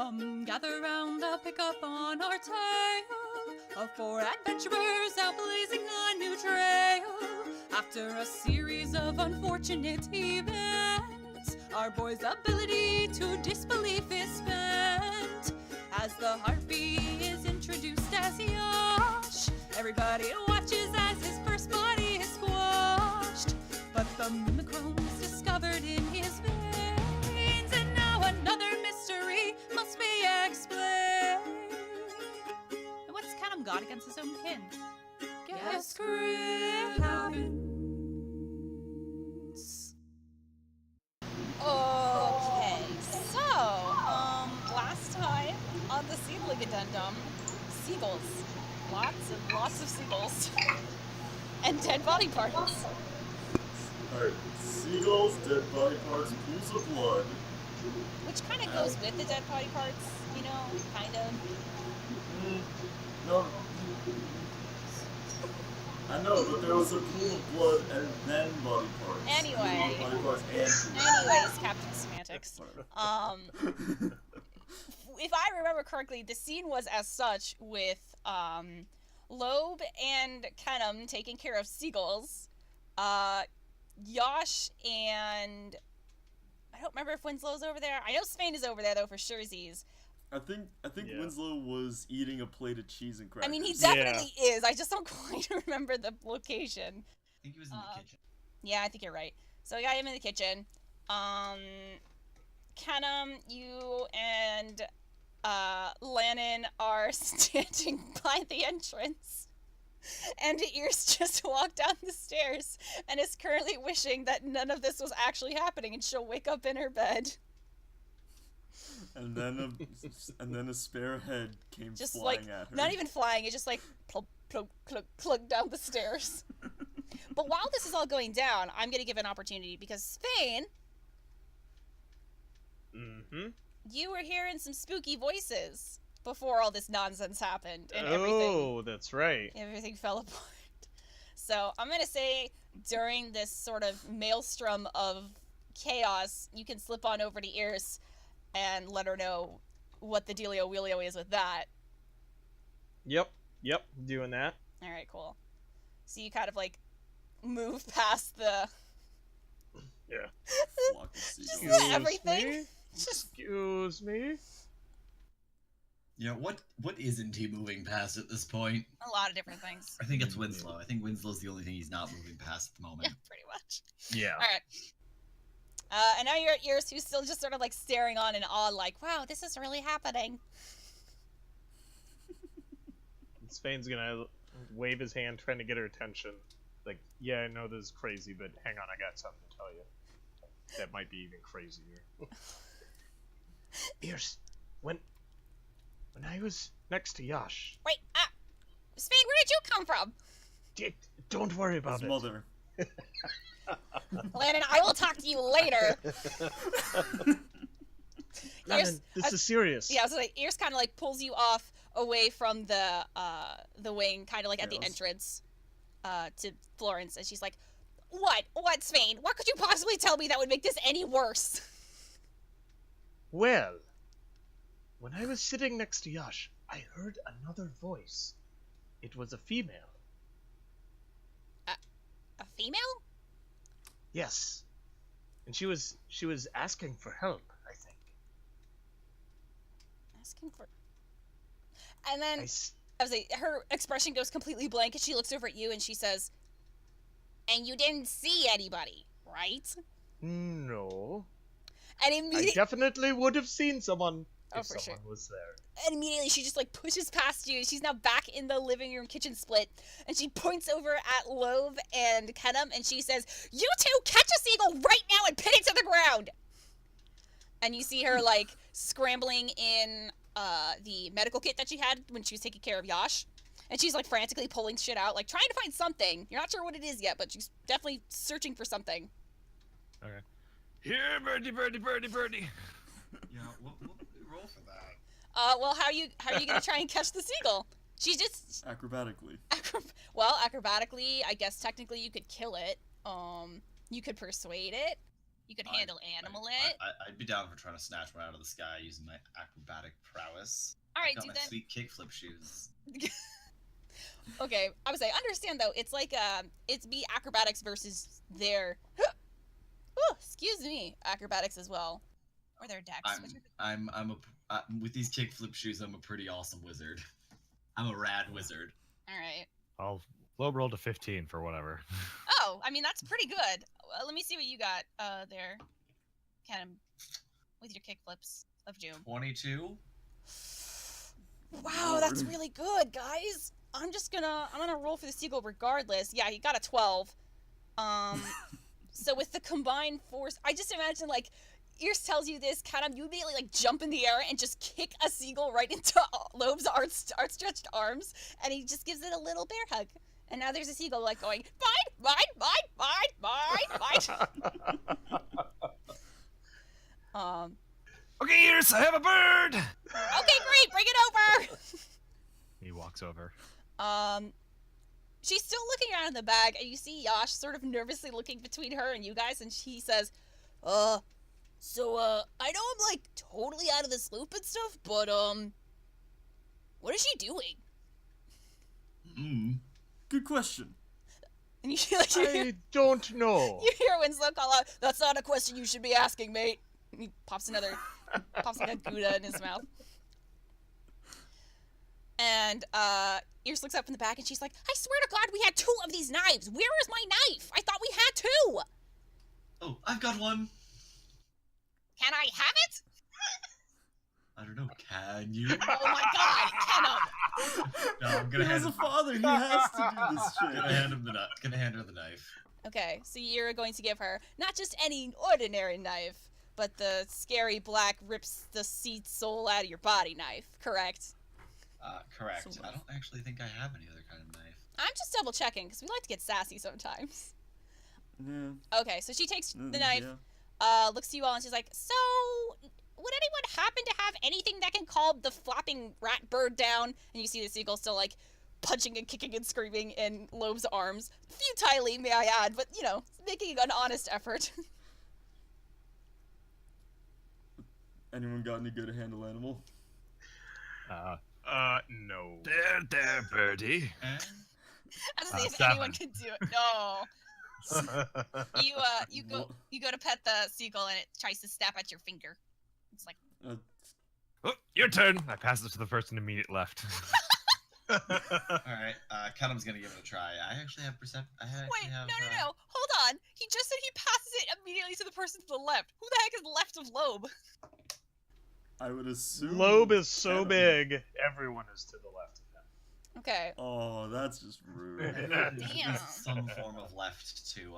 Come gather round, I'll pick up on our tale of 4 adventurers out blazing a new trail. After a series of unfortunate events, our boy's ability to disbelief is spent. As the heartbeat is introduced as Yosh, everybody watches as his first body is squashed. But the mimicrone's discovered in his veins, and now another mystery must be explained. And what's Kennam got against his own kin? Guess Grip happens. Okay, so, last time on the Seedling Addendum, seagulls. Lots and lots of seagulls. And dead body parts. Alright, seagulls, dead body parts, pools of blood. Which kind of goes with the dead body parts, you know, kind of. No. I know, but there was a pool of blood and then body parts. Anyway. Body parts and... Anyways, Captain Semantics. If I remember correctly, the scene was as such with Lobe and Kennam taking care of seagulls. Yosh and... I don't remember if Winslow's over there. I know Svein is over there, though, for surezies. I think Winslow was eating a plate of cheese and crackers. I mean, he definitely is. I just don't quite remember the location. I think he was in the kitchen. Yeah, I think you're right. So we got him in the kitchen. Kennam, you and Lannon are standing by the entrance. And Ears just walked down the stairs and is currently wishing that none of this was actually happening and she'll wake up in her bed. And then a spare head came Just flying like, at her. not even flying, it just like plunk, plunk, plunk, plunk down the stairs. But while this is all going down, I'm going to give an opportunity because Svein, you were hearing some spooky voices before all this nonsense happened and everything. Oh, that's right. Everything fell apart. So I'm going to say during this sort of maelstrom of chaos, you can slip on over to Ears and let her know what the dealio wheelio is with that. Yep, doing that. All right, cool. So you kind of like move past the... Yeah. Flock of Just seagulls. everything. Excuse me. Yeah, what isn't he moving past at this point? A lot of different things. I think it's Winslow. I think Winslow's the only thing he's not moving past at the moment. Yeah, pretty much. Yeah. All right. And now you're at Ears, who's still just sort of like staring on in awe, like, wow, this is really happening. Spain's gonna wave his hand, trying to get her attention. Like, yeah, I know this is crazy, but hang on, I got something to tell you. That might be even crazier. Ears, when I was next to Yosh... Wait, Svein, where did you come from? Don't worry about His it. mother. Lannon, I will talk to you later. Lannon, this is serious. Yeah, so like, Ears kind of like pulls you off away from the wing, kind of like at the entrance to Florence, and she's like, What, Svein? What could you possibly tell me that would make this any worse? Well, when I was sitting next to Yosh, I heard another voice. It was a female. A female? Yes. And she was asking for help, I think. Asking for... And then, her expression goes completely blank, and she looks over at you, and she says, And you didn't see anybody, right? No. And immediately... I definitely would have seen someone if for someone sure. was there. And immediately she just like pushes past you. She's now back in the living room kitchen split, and she points over at Lobe and Kennam, and she says, You two catch a seagull right now and pin it to the ground! And you see her like scrambling in the medical kit that she had when she was taking care of Yosh. And she's like frantically pulling shit out, like trying to find something. You're not sure what it is yet, but she's definitely searching for something. Okay. Here, birdie, birdie, birdie, birdie. Yeah, what would we roll for that? Well, how are you gonna try and catch the seagull? She just... Acrobatically. Well, acrobatically, I guess technically you could kill it. You could persuade it. You could handle animal it. I'd be down for trying to snatch one out of the sky using my acrobatic prowess. All right, I got do my that. sweet kickflip shoes. Okay, I would say understand though. It's like it's be acrobatics versus their. Oh, excuse me, acrobatics as well, or their dex. With these kickflip shoes, I'm a pretty awesome wizard. I'm a rad wizard. All right. I'll Lobe rolled a 15 for whatever. Oh, I mean that's pretty good. Let me see what you got there, Kennam, with your kickflips of doom. 22. Wow, that's really good, guys. I'm gonna roll for the seagull regardless. Yeah, he got a 12. So with the combined force, I just imagine like Ears tells you this, Kennam, you immediately like jump in the air and just kick a seagull right into Lobe's outstretched arms, and he just gives it a little bear hug. And now there's a seagull like going, mine. Okay, Ears, I have a bird! Okay, great, bring it over. He walks over. She's still looking around in the bag, and you see Yash sort of nervously looking between her and you guys, and she says, I know I'm like totally out of this loop and stuff, but what is she doing? Good question. And you like I don't know. you hear Winslow call out, "That's not a question you should be asking, mate." And he pops like a Gouda in his mouth. And Ears looks up in the back and she's like, "I swear to God we had 2 of these knives. Where is my knife? I thought we had 2. Oh, I've got one. Can I have it?" I don't know. Can you? Oh my God, Kennam. No, I'm gonna He hand has a him. father. He has to do this shit. Gonna hand her the knife. Okay, so you're going to give her not just any ordinary knife, but the scary black rips the seed soul out of your body knife, correct? Correct. So- I don't actually think I have any other kind of knife. I'm just double checking because we like to get sassy sometimes. Yeah. Okay, so she takes the knife, Yeah. looks to you all, and she's like, "So, would anyone happen to have anything that can calm the flapping rat bird down?" And you see the seagull still like punching and kicking and screaming in Lobe's arms, futilely, may I add, but you know, making an honest effort. Anyone got any good handle animal? No. There, birdie. I don't see if 7. anyone can do it. No. You go to pet the seagull and it tries to snap at your finger. It's like, Oh, your turn. I pass it to the person immediate left. All right. Kennam's gonna give it a try. I actually have percept. wait, no. Hold on. He just said he passes it immediately to the person to the left. Who the heck is left of Lobe? I would assume. Lobe is so Kennam. big, everyone is to the left of him. Okay. Oh, that's just rude. Damn. Some form of left to.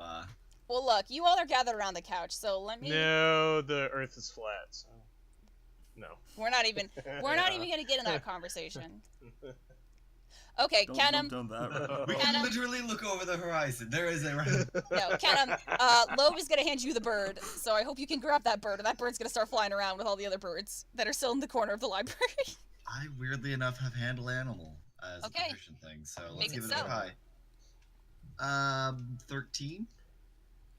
Well, look, you all are gathered around the couch, so let me. No, the Earth is flat. So no. We're not even gonna get in that conversation. Okay, Don't Kennam. jump down that road. We can Kennam. literally look over the horizon. There is a. No, Kennam. Lobe is gonna hand you the bird, so I hope you can grab that bird, and that bird's gonna start flying around with all the other birds that are still in the corner of the library. I weirdly enough have handle animal as Okay. a proficient thing, so let's Make it give it so. a try. 13.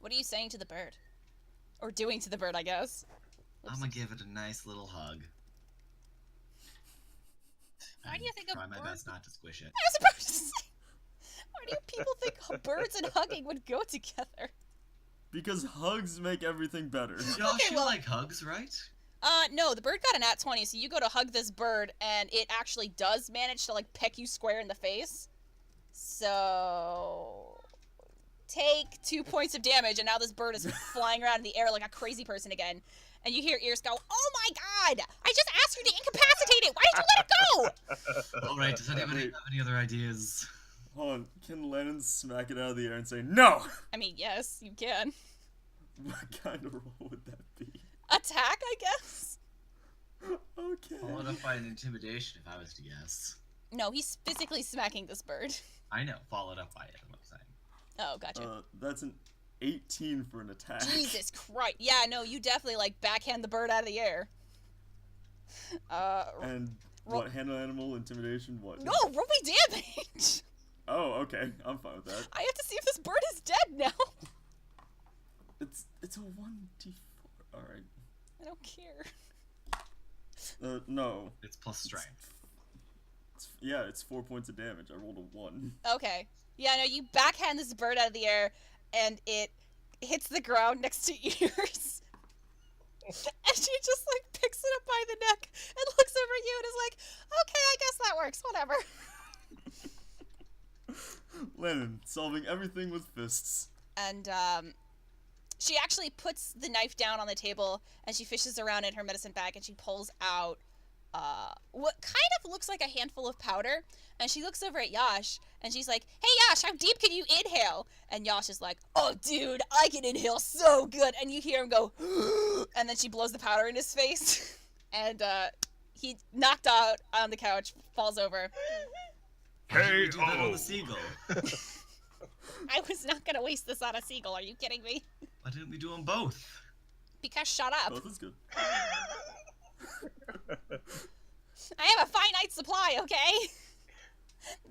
What are you saying to the bird? Or doing to the bird, I guess. I'm gonna give it a nice little hug. Why do you think a try my bird- best not to squish it? I was about to say, why do people think birds and hugging would go together? Because hugs make everything better. Josh, Okay, you well- like hugs, right? No, the bird got a nat 20, so you go to hug this bird, and it actually does manage to, like, peck you square in the face. So... take 2 points of damage, and now this bird is flying around in the air like a crazy person again. And you hear Ears go, "Oh my God! I just asked you to incapacitate it! Why did you let it go?" Alright, does anybody have any other ideas? Hold on. Can Lannon smack it out of the air and say, "No"? I mean, yes, you can. What kind of roll would that be? Attack, I guess? Okay. Followed up by an intimidation, if I was to guess. No, he's physically smacking this bird. I know, followed up by it, I'm saying. Oh, gotcha. That's an 18 for an attack. Jesus Christ. Yeah, no, you definitely, like, backhand the bird out of the air. And what, handle animal, intimidation, what? No, roll me damage! Oh, okay. I'm fine with that. I have to see if this bird is dead now. It's a 1d4. All right. I don't care. No. It's plus strength. It's 4 points of damage. I rolled a 1. Okay. Yeah, no, you backhand this bird out of the air, and it hits the ground next to Ears. And she just, like, picks it up by the neck and looks over at you and is like, okay, I guess that works, whatever. Lannon, solving everything with fists. And, she actually puts the knife down on the table, and she fishes around in her medicine bag, and she pulls out, what kind of looks like a handful of powder, and she looks over at Yash, and she's like, hey Yash, how deep can you inhale? And Yash is like, oh dude, I can inhale so good, and you hear him go, and then she blows the powder in his face, and, he knocked out on the couch, falls over. Why didn't we do that on the seagull? I was not gonna waste this on a seagull, are you kidding me? Why didn't we do them both? Because shut up. Both is good. I have a finite supply, okay?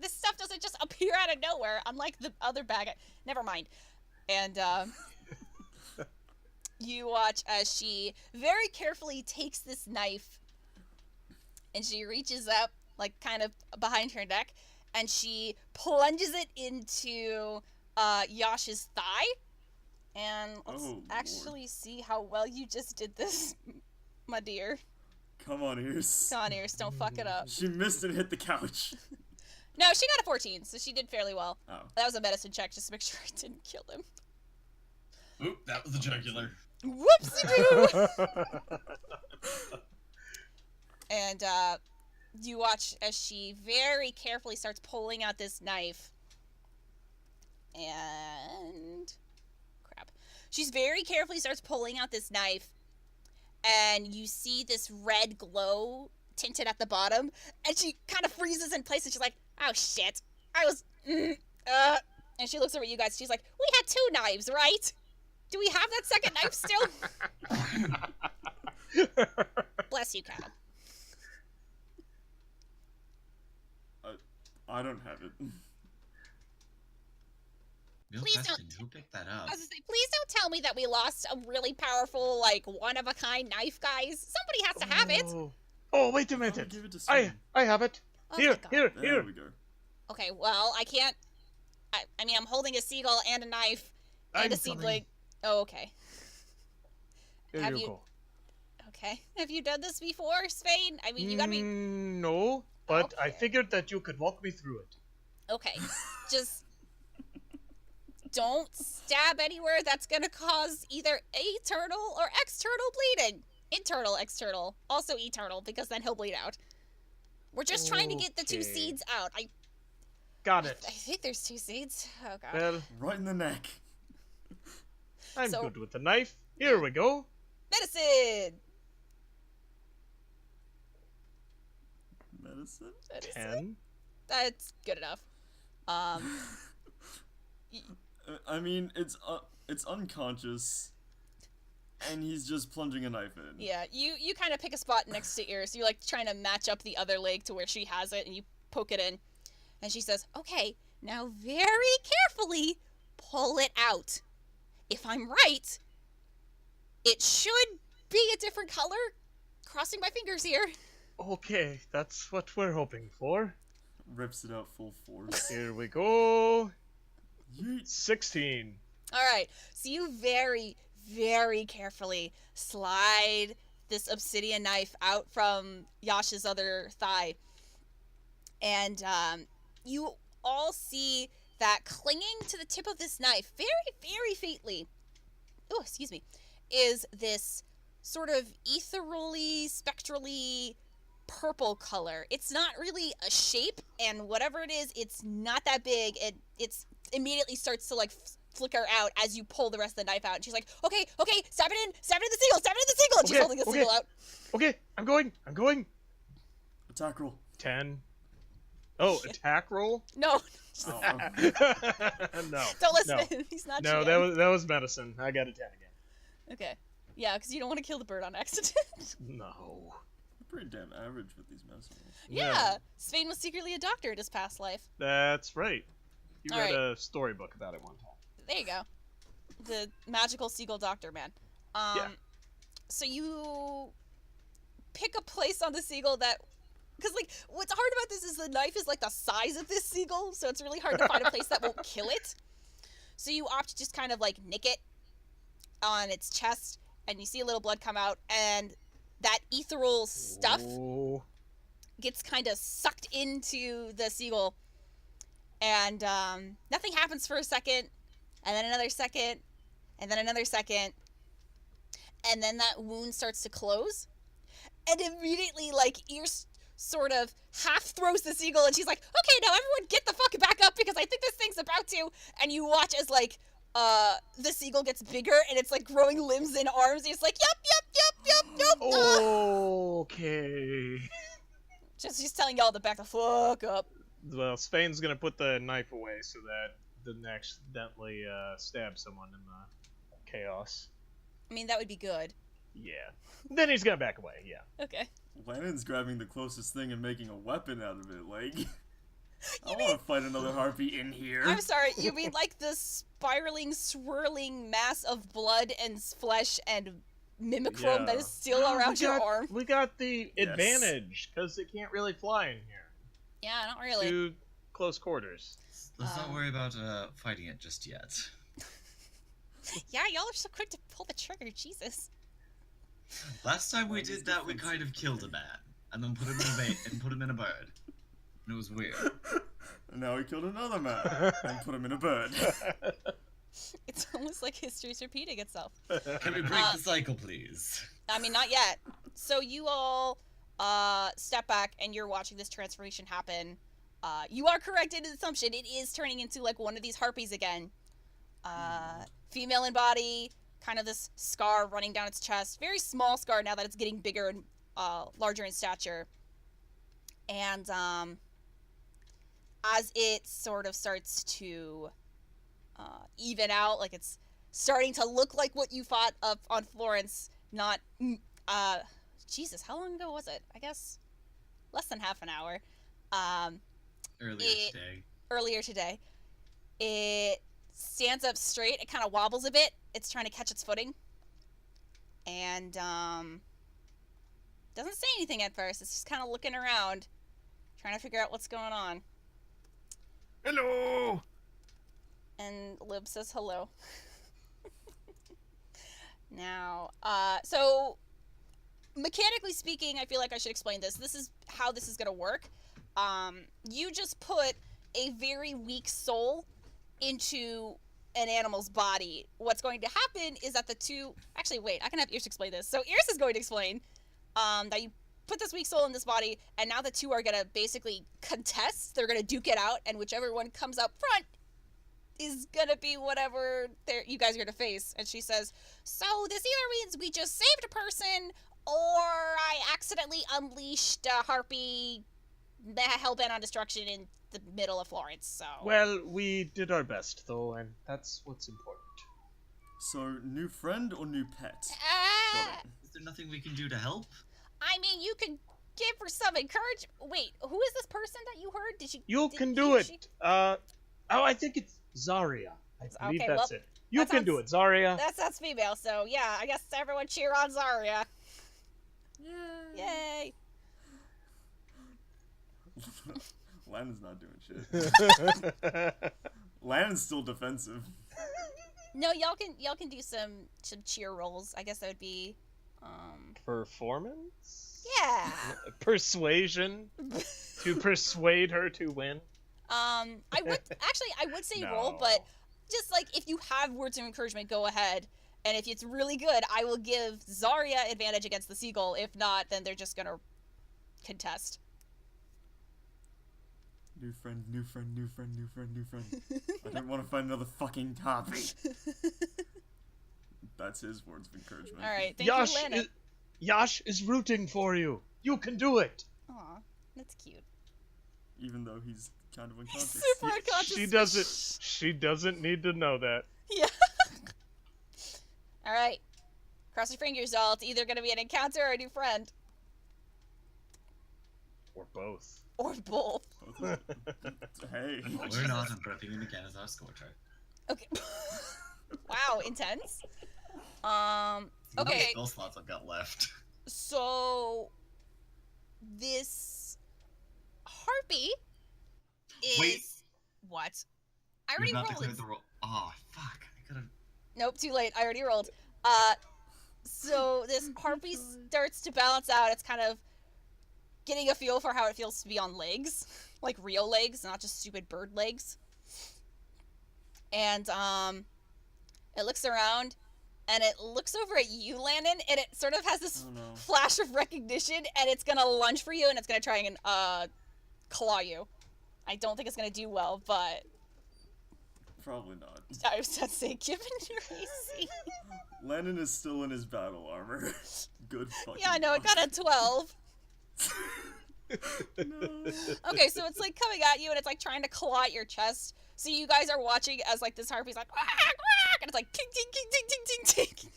This stuff doesn't just appear out of nowhere, unlike the other bag. Never mind. And, you watch as she very carefully takes this knife, and she reaches up, like, kind of behind her neck, and she plunges it into, Yash's thigh. And let's actually see how well you just did this, my dear. Come on, Ears. Come on, Ears, don't fuck it up. She missed and hit the couch. No, she got a 14, so she did fairly well. Oh. That was a medicine check, just to make sure it didn't kill him. Oop, that was the jugular. Whoopsie-doo! And, you watch as she very carefully starts pulling out this knife. And... crap. She's very carefully starts pulling out this knife, and you see this red glow tinted at the bottom, and she kind of freezes in place, and she's like, oh shit, I was, and she looks over at you guys, she's like, we had 2 knives, right? Do we have that second knife still? Bless you, Kennam. I don't have it. Real Please question, who picked that up? I was gonna say, please don't tell me that we lost a really powerful, like, one-of-a-kind knife, guys. Somebody has to have it. Oh, wait a I'll minute. give it to Svein. I have it. Oh Here, my God. here, There here. we go. Okay, well, I can't... I mean, I'm holding a seagull and a knife and I'm a seedling. Oh, okay. Here Have you you- go. Okay. Have you done this before, Svein? I mean, you gotta be... No, but I Okay. figured that you could walk me through it. Okay. Just... don't stab anywhere that's gonna cause either eternal or external bleeding. Internal, external. Also eternal, because then he'll bleed out. We're just trying to get the 2 Okay. seeds out. Got it. I think there's 2 seeds. Oh, God. Well, Right in the neck. I'm So- good with the knife. Here we go. Medicine! Medicine? 10. That's good enough. I mean, it's unconscious, and he's just plunging a knife in. Yeah, you kind of pick a spot next to Ears. You're, like, trying to match up the other leg to where she has it, and you poke it in. And she says, okay, now very carefully pull it out. If I'm right, it should be a different color. Crossing my fingers here. Okay, that's what we're hoping for. Rips it out full force. Here we go. Yeet. 16. Alright, so you very, very carefully slide this obsidian knife out from Yasha's other thigh. And you all see that clinging to the tip of this knife, very, very faintly, oh, excuse me, is this sort of ethereally, spectrally purple color. It's not really a shape, and whatever it is, it's not that big. It's immediately starts to, like, flicker out as you pull the rest of the knife out. And she's like, okay, stab it in the seagull, stab it in the seagull! And she's holding the seagull out. Okay, I'm going. Attack roll. 10. Oh, Shit. attack roll? No, Oh, No. don't listen No. to him. He's not No, GM. that was medicine. I got a 10 again. Okay. Yeah, because you don't want to kill the bird on accident. No. pretty damn average with these medicine rolls. Yeah. Svein was secretly a doctor in his past life. That's right. You All read right. a storybook about it one time. There you go. the magical seagull doctor man. Yeah. So you pick a place on the seagull that, because like what's hard about this is the knife is like the size of this seagull, so it's really hard to find a place that won't kill it. So you opt to just kind of like nick it on its chest, and you see a little blood come out, and that ethereal stuff Oh. gets kind of sucked into the seagull, and nothing happens for a second, and then another second, and then another second, and then that wound starts to close, and immediately, like, Ears sort of half throws the seagull, and she's like, okay, now everyone get the fuck back up, because I think this thing's about to, and you watch as, like, the seagull gets bigger, and it's, like, growing limbs and arms, and it's like, yep. Okay. Just she's telling y'all to back the fuck up. Well, Svein's gonna put the knife away so that doesn't accidentally stab someone in the chaos. I mean, that would be good. Yeah. Then he's gonna back away, yeah. Okay. Lannon's grabbing the closest thing and making a weapon out of it, like... I want to fight another harpy in here. I'm sorry, you mean like the spiraling, swirling mass of blood and flesh and mimicrome that is still around your arm? We got the advantage, because it can't really fly in here. Yeah, not really. Too close quarters. Let's not worry about fighting it just yet. Yeah, y'all are so quick to pull the trigger, Jesus. Last time we did that, we kind of killed a man, and then put him in a bait and put him in a bird. And it was weird. And now he killed another man and put him in a bird. It's almost like history's repeating itself. Can we break the cycle, please? I mean, not yet. So you all step back, and you're watching this transformation happen. You are correct in the assumption. It is turning into, like, one of these harpies again. Female in body, kind of this scar running down its chest. Very small scar now that it's getting bigger and larger in stature. And as it sort of starts to even out, like it's starting to look like what you fought up on Florence, not, Jesus, how long ago was it? I guess less than half an hour. Earlier today. It stands up straight, it kind of wobbles a bit, it's trying to catch its footing, and, doesn't say anything at first, it's just kind of looking around, trying to figure out what's going on. Hello! And Lib says hello. Now, so, mechanically speaking, I feel like I should explain this. This is how this is gonna work. You just put a very weak soul into an animal's body. What's going to happen is that the two... Actually, wait, I can have Ears explain this. So, Ears is going to explain that you put this weak soul in this body, and now the two are gonna basically contest. They're gonna duke it out, and whichever one comes up front is gonna be whatever you guys are gonna face. And she says, so this either means we just saved a person, or I accidentally unleashed a harpy hellbent on destruction in the middle of Florence, so... Well, we did our best, though, and that's what's important. So, new friend or new pet? Is there nothing we can do to help? I mean, you could give her some encouragement. Wait, who is this person that you heard? Did she... You can do it! I think it's Zarya. I believe that's it. You can do it, Zarya. That sounds female, so yeah, I guess everyone cheer on Zarya. Yay! Lannon's not doing shit. Lannon's still defensive. No, y'all can do some cheer rolls. I guess that would be Performance? Yeah. Persuasion to persuade her to win. I would say roll, but just like if you have words of encouragement, go ahead. And if it's really good, I will give Zarya advantage against the seagull. If not, then they're just gonna contest. New friend, new friend, new friend, new friend, new friend. I don't want to find another fucking harpy. That's his words of encouragement. Alright, thank you, Lannon. Yash is rooting for you. You can do it. Aw, that's cute. Even though he's kind of unconscious. Super unconscious. She doesn't need to know that. Yeah. Alright. Cross your fingers, y'all. It's either gonna be an encounter or a new friend. Or both. Or both. Hey. We're not, and prepping him again as our scorcher. Okay. Wow, intense. How many Okay, spell slots I've got left? so this harpy is Wait. what? I You're already about to rolled. clear the roll. Oh, fuck. I could have. Nope, too late. I already rolled. So this harpy starts to balance out. It's kind of getting a feel for how it feels to be on legs, like real legs, not just stupid bird legs. And it looks around, and it looks over at you, Lannon, and it sort of has this Oh no. flash of recognition, and it's gonna lunge for you, and it's gonna try and claw you. I don't think it's gonna do well, but Probably not. I was about to say, given your AC. Lannon is still in his battle armor. Good fucking Yeah, I know, it luck. got a 12. No. Okay, so it's like coming at you, and it's like trying to claw at your chest. So you guys are watching as like this harpy's like, quack, quack, and it's like, ting, ting, ting, ting, ting, ting, ting.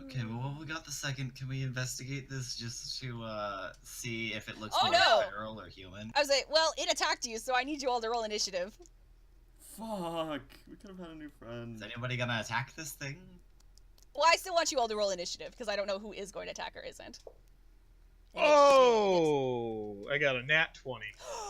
Okay, well, while we got the second, can we investigate this just to see if it looks Oh, more no. feral or human? I was like, well, it attacked you, so I need you all to roll initiative. Fuck. We could have had a new friend. Is anybody gonna attack this thing? Well, I still want you all to roll initiative, because I don't know who is going to attack or isn't. Oh, I got a nat 20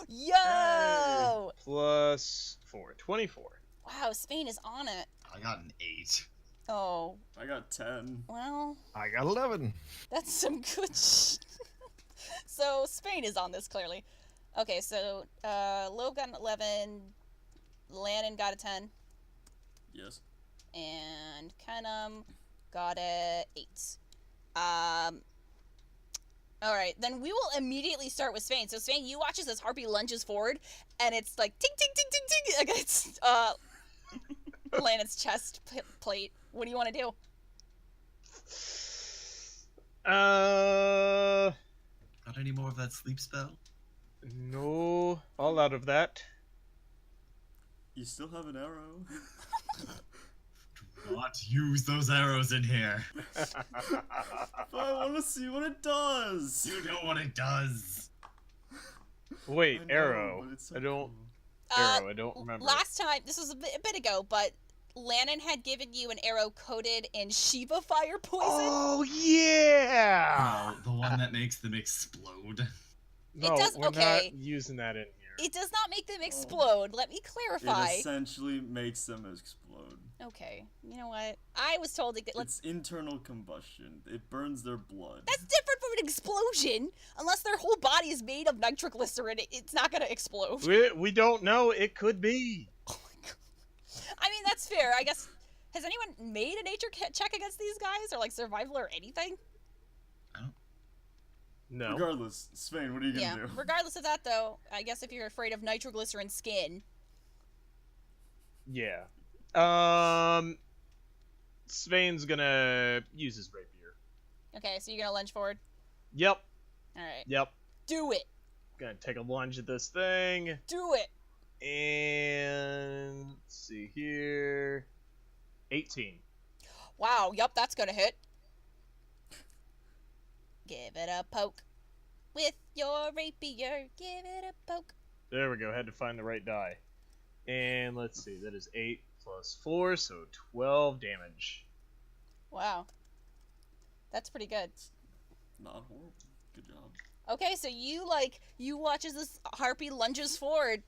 Yo! plus 4, 24. Wow, Spain is on it. I got an 8. Oh, I got 10. well, I got 11. that's some good So, Spain is on this, clearly. Okay, so, Lobe got an 11, Lannon got a 10, Yes. and Kennam got a 8. Alright, then we will immediately start with Svein. So, Svein, you watch as this harpy lunges forward, and it's like, ting, ting, ting, ting, ting, against, Lannon's chest plate. What do you want to do? Got any more of that sleep spell? No, all out of that. You still have an arrow? Do not use those arrows in here. But I want to see what it does. You know what it does. Wait, I know, arrow. but it's so I don't. cool. Arrow. I don't remember. Last time, this was a bit ago, but Lannon had given you an arrow coated in Shiva fire poison. Oh yeah. Oh, the one that makes them explode. No, does- we're okay. not using that in here. It does not make them explode. Let me clarify. It essentially makes them explode. Okay, you know what? I was told to get. It's internal combustion. It burns their blood. That's different from an explosion. Unless their whole body is made of nitroglycerin, it's not gonna explode. We don't know. It could be. Oh my god. I mean, that's fair. I guess. Has anyone made a nature check against these guys, or like survival or anything? No. Regardless, Svein, what are you gonna Yeah. do? Regardless of that, though, I guess if you're afraid of nitroglycerin skin, Yeah. Svein's gonna use his rapier. okay. So you're gonna lunge forward. Yep. All right. Yep. Do it. Gonna take a lunge at this thing. Do it. And let's see here. 18. Wow. Yup. That's gonna hit. Give it a poke with your rapier. Give it a poke. There we go. Had to find the right die. And let's see. That is 8 plus 4, so 12 damage. Wow. That's pretty good. Not horrible. Good job. Okay, so you watch as this harpy lunges forward,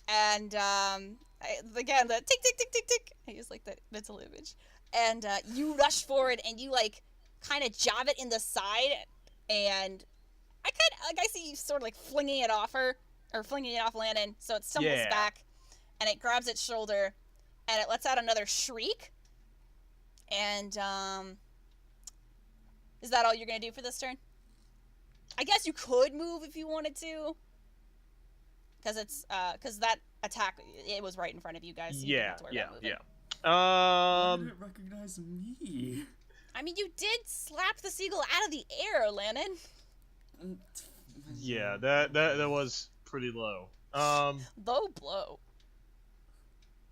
and again the tick tick tick tick tick. I use like that mental image, and you rush forward and you like kind of jab it in the side, and I see you sort of like flinging it off her or flinging it off Lannon, so it stumbles Yeah. back, and it grabs its shoulder, and it lets out another shriek, and is that all you're gonna do for this turn? I guess you could move if you wanted to, because that attack, it was right in front of you guys. So you didn't Yeah, have to worry yeah, about moving. yeah. Why did it recognize me? I mean, you did slap the seagull out of the air, Lannon. Yeah, that was pretty low. Low blow.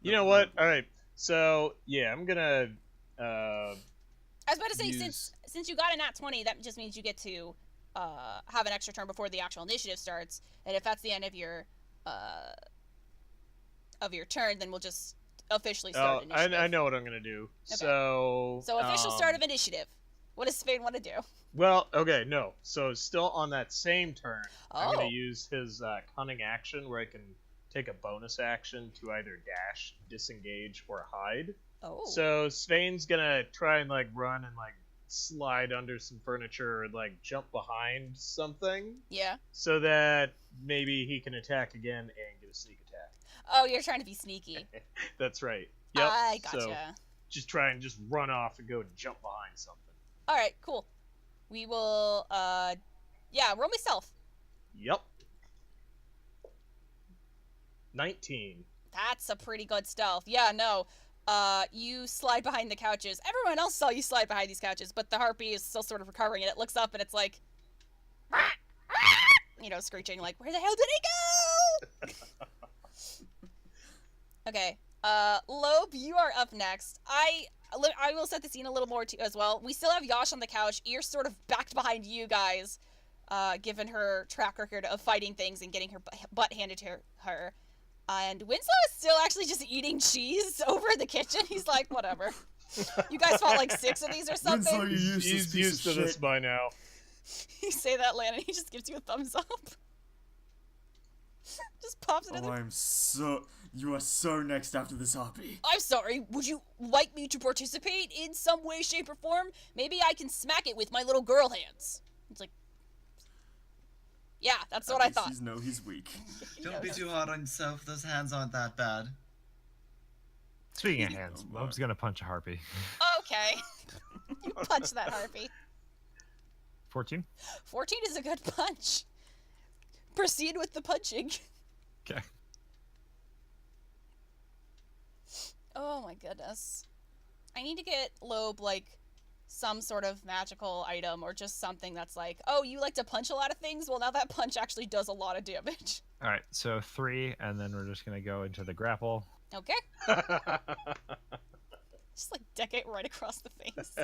You know what? All right. So yeah, I'm gonna. I was about to say, Use- since you got a nat 20, that just means you get to have an extra turn before the actual initiative starts. And if that's the end of your turn, then we'll just officially start initiative. I know what I'm gonna do. Okay. So official start of initiative. What does Svein want to do? Well, okay, no. So still on that same turn, I'm Oh. gonna use his cunning action where I can take a bonus action to either dash, disengage, or hide. Oh. So Svein's gonna try and like run and like slide under some furniture or like jump behind something Yeah. so that maybe he can attack again and get a sneak attack. Oh, you're trying to be sneaky. That's right. Yep. I gotcha. So just try and just run off and go and jump behind something. All right, cool. We will. Yeah, roll me stealth. Yep. 19. That's a pretty good stealth. Yeah, no. You slide behind the couches. Everyone else saw you slide behind these couches, but the harpy is still sort of recovering, and it looks up and it's like, you know, screeching like, "Where the hell did he go?" Okay. Lobe, you are up next. I will set the scene a little more as well. We still have Yash on the couch. Ear's sort of backed behind you guys, given her track record of fighting things and getting her butt handed to her. And Winslow is still actually just eating cheese over in the kitchen. He's like, whatever. You guys fought like 6 of these or something? Winslow, you He's used to this by now. You say that, Lannon, he just gives you a thumbs up. Just pops it in Oh, there. you are so next after this harpy. I'm sorry, would you like me to participate in some way, shape, or form? Maybe I can smack it with my little girl hands. It's like, yeah, that's what I thought. He's weak. Don't be too hard on yourself. Those hands aren't that bad. Speaking of hands, Lobe's gonna punch a harpy. Okay. You punch that harpy. 14. 14 is a good punch. Proceed with the punching. Okay. Oh my goodness. I need to get Lobe, like, some sort of magical item or just something that's like, oh, you like to punch a lot of things? Well, now that punch actually does a lot of damage. All right, so 3, and then we're just gonna go into the grapple. Okay. Just, like, deck it right across the face.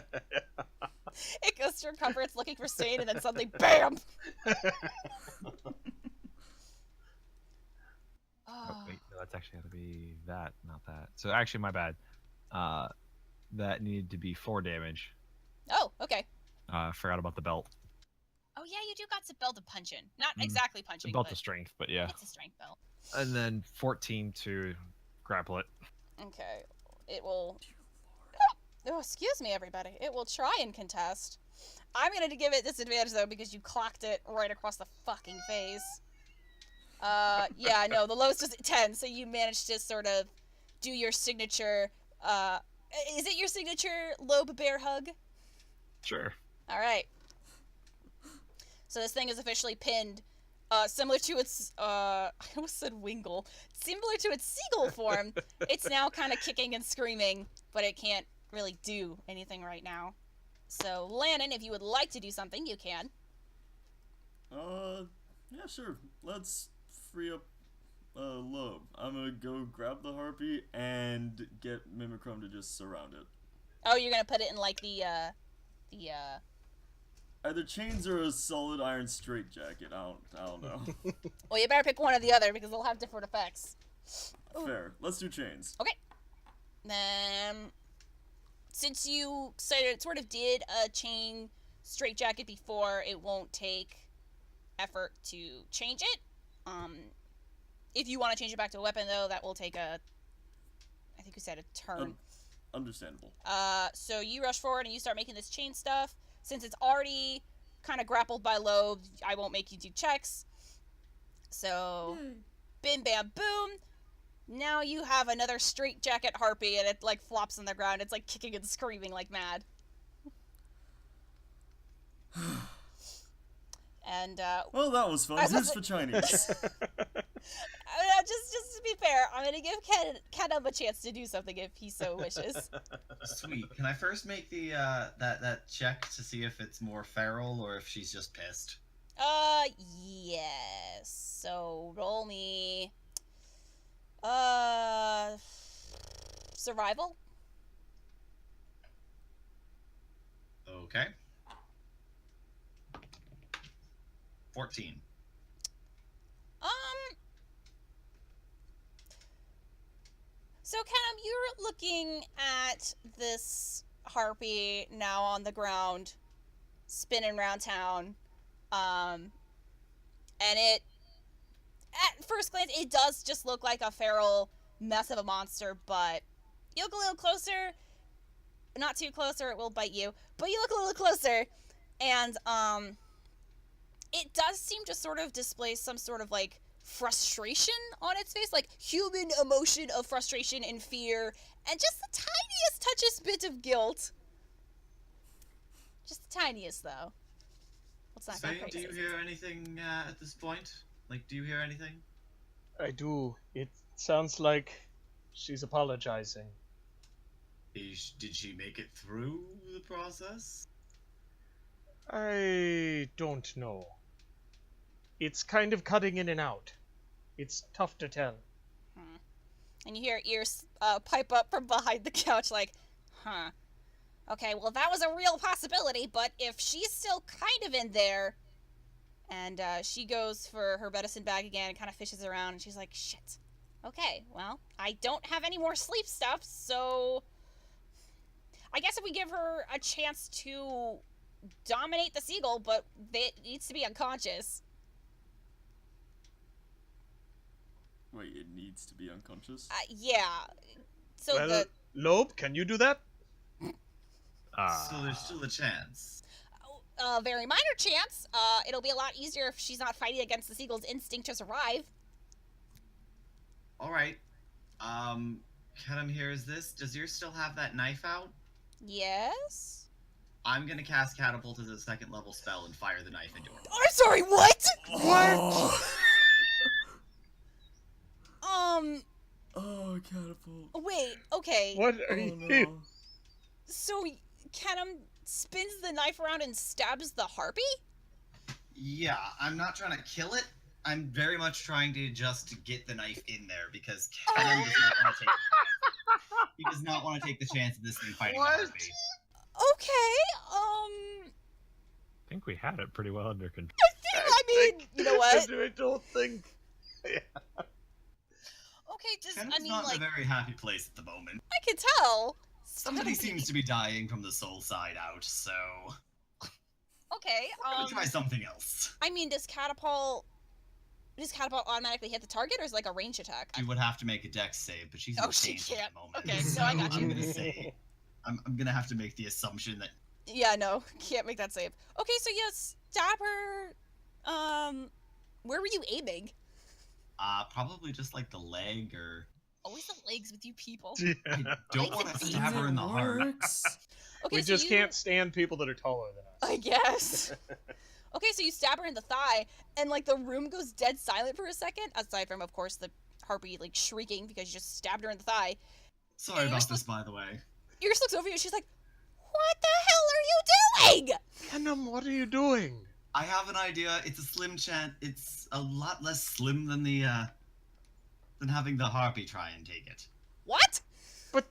It goes to recover, it's looking for Svein, and then suddenly, BAM! Oh, wait, no, that's actually got to be that, not that. So actually, my bad. That needed to be 4 damage. Oh, okay. Forgot about the belt. Oh, yeah, you do got some belt to punch in. Not exactly punching, The belt but of strength, but yeah. it's a strength belt. And then 14 to grapple it. Okay. It will... Oh, excuse me, everybody. It will try and contest. I'm going to give it disadvantage, though, because you clocked it right across the fucking face. Yeah, no, the lowest was 10, so you managed to sort of do your signature, is it your signature Lobe bear hug? Sure. Alright. So this thing is officially pinned, similar to its, I almost said wingle, similar to its seagull form. It's now kind of kicking and screaming, but it can't really do anything right now. So, Lannon, if you would like to do something, you can. Yeah, sure. Let's free up Lobe. I'm gonna go grab the harpy and get Mimicrum to just surround it. Oh, you're gonna put it in like the Either chains or a solid iron straitjacket. I don't know. Well, you better pick one or the other because they'll have different effects. Fair. Let's do chains. Okay. Then, since you sort of did a chain straitjacket before, it won't take effort to change it. If you want to change it back to a weapon, though, that will take I think you said a turn. Understandable. So you rush forward and you start making this chain stuff. Since it's already kind of grappled by Lobe, I won't make you do checks. So, bim bam boom. Now you have another straitjacket harpy, and it like flops on the ground. It's like kicking and screaming like mad. And well, that was fun. Who's for Chinese? Just to be fair, I'm gonna give Kennam a chance to do something if he so wishes. Sweet. Can I first make the that check to see if it's more feral or if she's just pissed? Yes. So roll me survival. Okay. 14. So, Kennam, you're looking at this harpy now on the ground, spinning around town. And it, at first glance, it does just look like a feral mess of a monster, but you look a little closer, not too close or it will bite you, but you look a little closer, and, it does seem to sort of display some sort of, like, frustration on its face, like human emotion of frustration and fear, and just the tiniest bit of guilt. Just the tiniest, though. What's not Svein, going do you crazy? hear anything at this point? Like, do you hear anything? I do. It sounds like she's apologizing. Did she make it through the process? I don't know. It's kind of cutting in and out. It's tough to tell. And you hear ears pipe up from behind the couch like, huh. Okay, well, that was a real possibility, but if she's still kind of in there, and she goes for her medicine bag again and kind of fishes around, and she's like, shit. Okay, well, I don't have any more sleep stuff, so I guess if we give her a chance to dominate the seagull, but it needs to be unconscious. Wait, it needs to be unconscious? Yeah. So Well, Lobe, can you do that? So there's still a chance. a very minor chance. It'll be a lot easier if she's not fighting against the seagull's instinct to survive. Alright. Kennam hears this. Does yours still have that knife out? Yes? I'm gonna cast Catapult as a 2nd level spell and fire the knife into her. I'm sorry, what? What? Oh, catapult. Wait, okay. What are Oh you? no. So, Kennam spins the knife around and stabs the harpy? Yeah, I'm not trying to kill it. I'm very much trying to just get the knife in there because Kennam does not want to take the chance. He does not want to take the chance of this thing fighting the harpy. Okay, I think we had it pretty well under control. I mean, you know what? I don't think. Okay, just, Kennam's I mean, not like, in a very happy place at the moment. I can tell. Somebody seems to be dying from the soul side out, so Okay, I'm gonna try something else. I mean, does catapult automatically hit the target, or is it like a range attack? She would have to make a dex save, but she's Oh, in she pain at can't. the moment. Okay, so no, I got you. I'm gonna say, I'm gonna have to make the assumption that Yeah, no, can't make that save. Okay, so you stab her. Where were you aiming? probably just like the leg or. Always the legs with you people. I don't want to Legs stab her in the heart. Works. Okay, We so just you- can't stand people that are taller than us. I guess. Okay, so you stab her in the thigh, and like the room goes dead silent for a second, aside from, of course, the harpy like shrieking because you just stabbed her in the thigh. Sorry Hey, you're about this, by the way. Iris looks over you and she's like, "What the hell are you doing?" Kennam, what are you doing? I have an idea. It's a slim chance. It's a lot less slim than the than having the harpy try and take it. What? But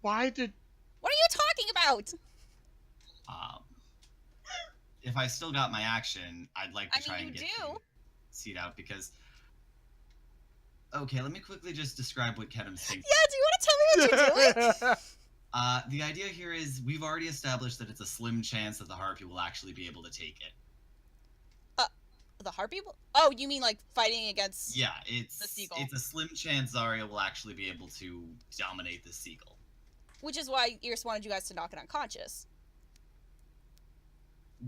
why did? What are you talking about? If I still got my action, I'd like to I try mean, and you get do. the seed out because. Okay, let me quickly just describe what Kennam's thinking. Yeah, do you want to tell me what you're doing? The idea here is we've already established that it's a slim chance that the harpy will actually be able to take it. The harpy? Oh, you mean like fighting against? Yeah, The it's seagull. a slim chance Zarya will actually be able to dominate the seagull. Which is why Iris wanted you guys to knock it unconscious.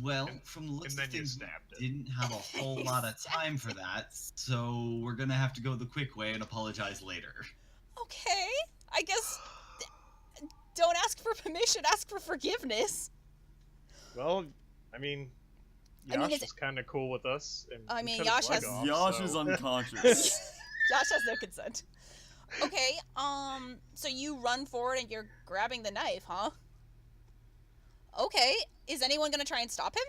Well, from the looks and of then you things, we stabbed it. didn't have a whole lot of time for that, so we're gonna have to go the quick way and apologize later. Okay, I guess. Don't ask for permission, ask for forgiveness. Well, I mean, I mean, Yash is is kind of cool with us. And I we mean, cut Yash his leg has- off, Yash so- is unconscious. Josh has no consent. Okay, so you run forward and you're grabbing the knife, huh? Okay, is anyone gonna try and stop him?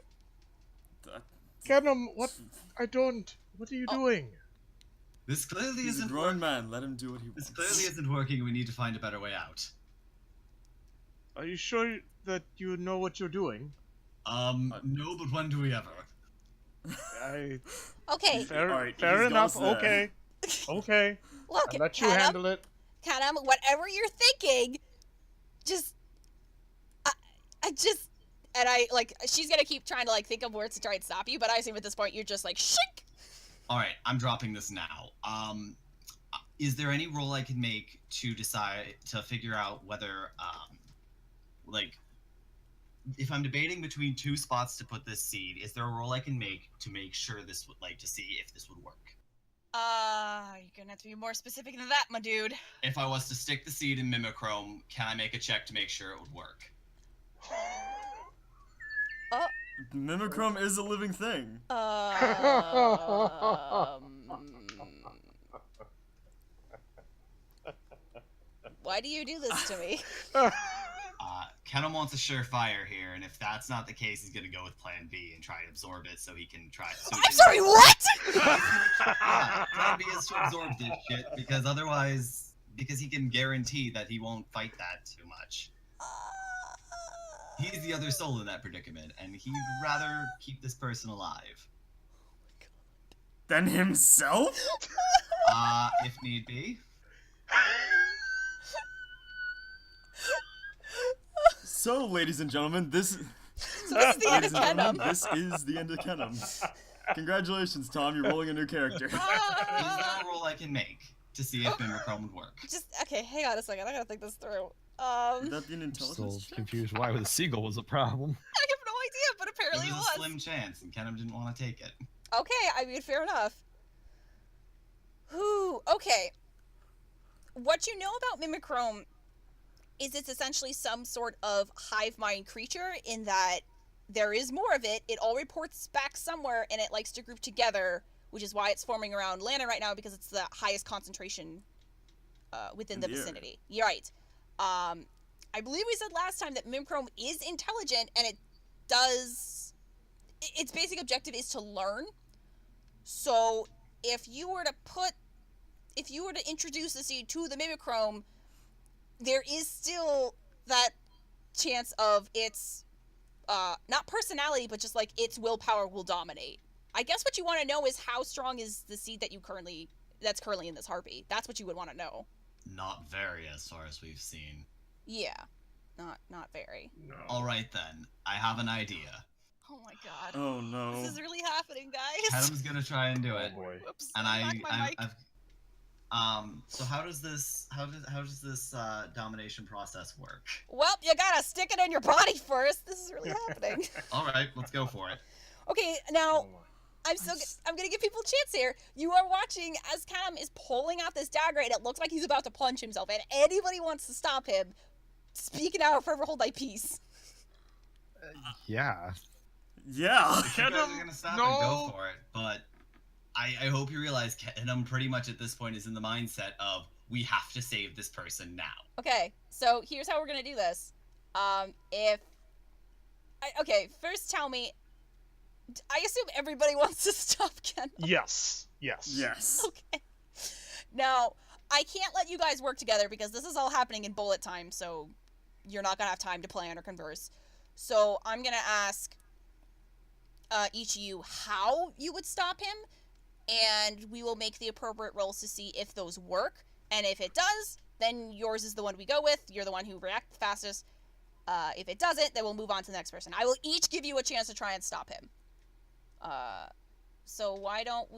That- Kennam, what? I don't. What are you Oh. doing? This clearly He's a isn't grown man. Let him do what he This wants. clearly isn't working. We need to find a better way out. Are you sure that you know what you're doing? No, but when do we ever? I Okay, fair, Alright, fair he's enough. got us there. Okay, okay. look, I'll let you Kennam, handle it. Kennam, whatever you're thinking, just, she's gonna keep trying to, like, think of words to try and stop you, but I assume at this point you're just like, shink! Alright, I'm dropping this now. Is there any roll I can make to decide, to figure out whether, like, if I'm debating between 2 spots to put this seed, is there a roll I can make to make sure this would, like, to see if this would work? You're gonna have to be more specific than that, my dude. If I was to stick the seed in Mimichrome, can I make a check to make sure it would work? Mimichrome is a living thing. Why do you do this to me? Kennam wants a surefire here, and if that's not the case, he's gonna go with Plan B and try to absorb it so he can try. I'm sorry, what? Yeah, Plan B is to absorb this shit because otherwise, because he can guarantee that he won't fight that too much. He's the other soul in that predicament, and he'd rather keep this person alive. Than himself? If need be. So, ladies and gentlemen, this is the end of Kennam. This is the end of Kennam. Congratulations, Tom. You're rolling a new character. Is there a roll I can make to see if Mimichrome would work? Okay, hang on a second. I gotta think this through. Would that be an I'm still intelligence check? confused why the seagull was a problem. I have no idea, but It apparently was it a was. slim chance, and Kennam didn't want to take it. Okay, I mean, fair enough. Okay. What you know about Mimichrome is it's essentially some sort of hive mind creature in that there is more of it. It all reports back somewhere, and it likes to group together, which is why it's forming around Lannon right now, because it's the highest concentration within the vicinity. You're right. I believe we said last time that Mimichrome is intelligent, and its basic objective is to learn. So if you were to introduce the seed to the Mimichrome, there is still that chance of its not personality, but just like its willpower will dominate. I guess what you want to know is how strong is the seed that's currently in this harpy. That's what you would want to know. Not very, as far as we've seen. Yeah, not very. No. All right then, I have an idea. Oh my god. Oh no. This is really happening, guys. Kennam's gonna try and do it. Oh boy. Whoops. And knocked my mic. So how does this domination process work? Well, you gotta stick it in your body first. This is really happening. All right, let's go for it. Okay, now Oh my. I'm gonna give people a chance here. You are watching as Kennam is pulling out this dagger, and it looks like he's about to plunge himself. And anybody wants to stop him, speak now or forever hold thy peace. Yeah. Yeah. If you guys are gonna stop and go for it, but I hope you realize Kennam pretty much at this point is in the mindset of we have to save this person now. Okay, so here's how we're gonna do this. First tell me. I assume everybody wants to stop Kennam. Yes. Yes. Okay. Now, I can't let you guys work together because this is all happening in bullet time, so you're not gonna have time to plan or converse. So I'm gonna ask each of you how you would stop him, and we will make the appropriate rolls to see if those work. And if it does, then yours is the one we go with. You're the one who reacts the fastest. If it doesn't, then we'll move on to the next person. I will each give you a chance to try and stop him. So why don't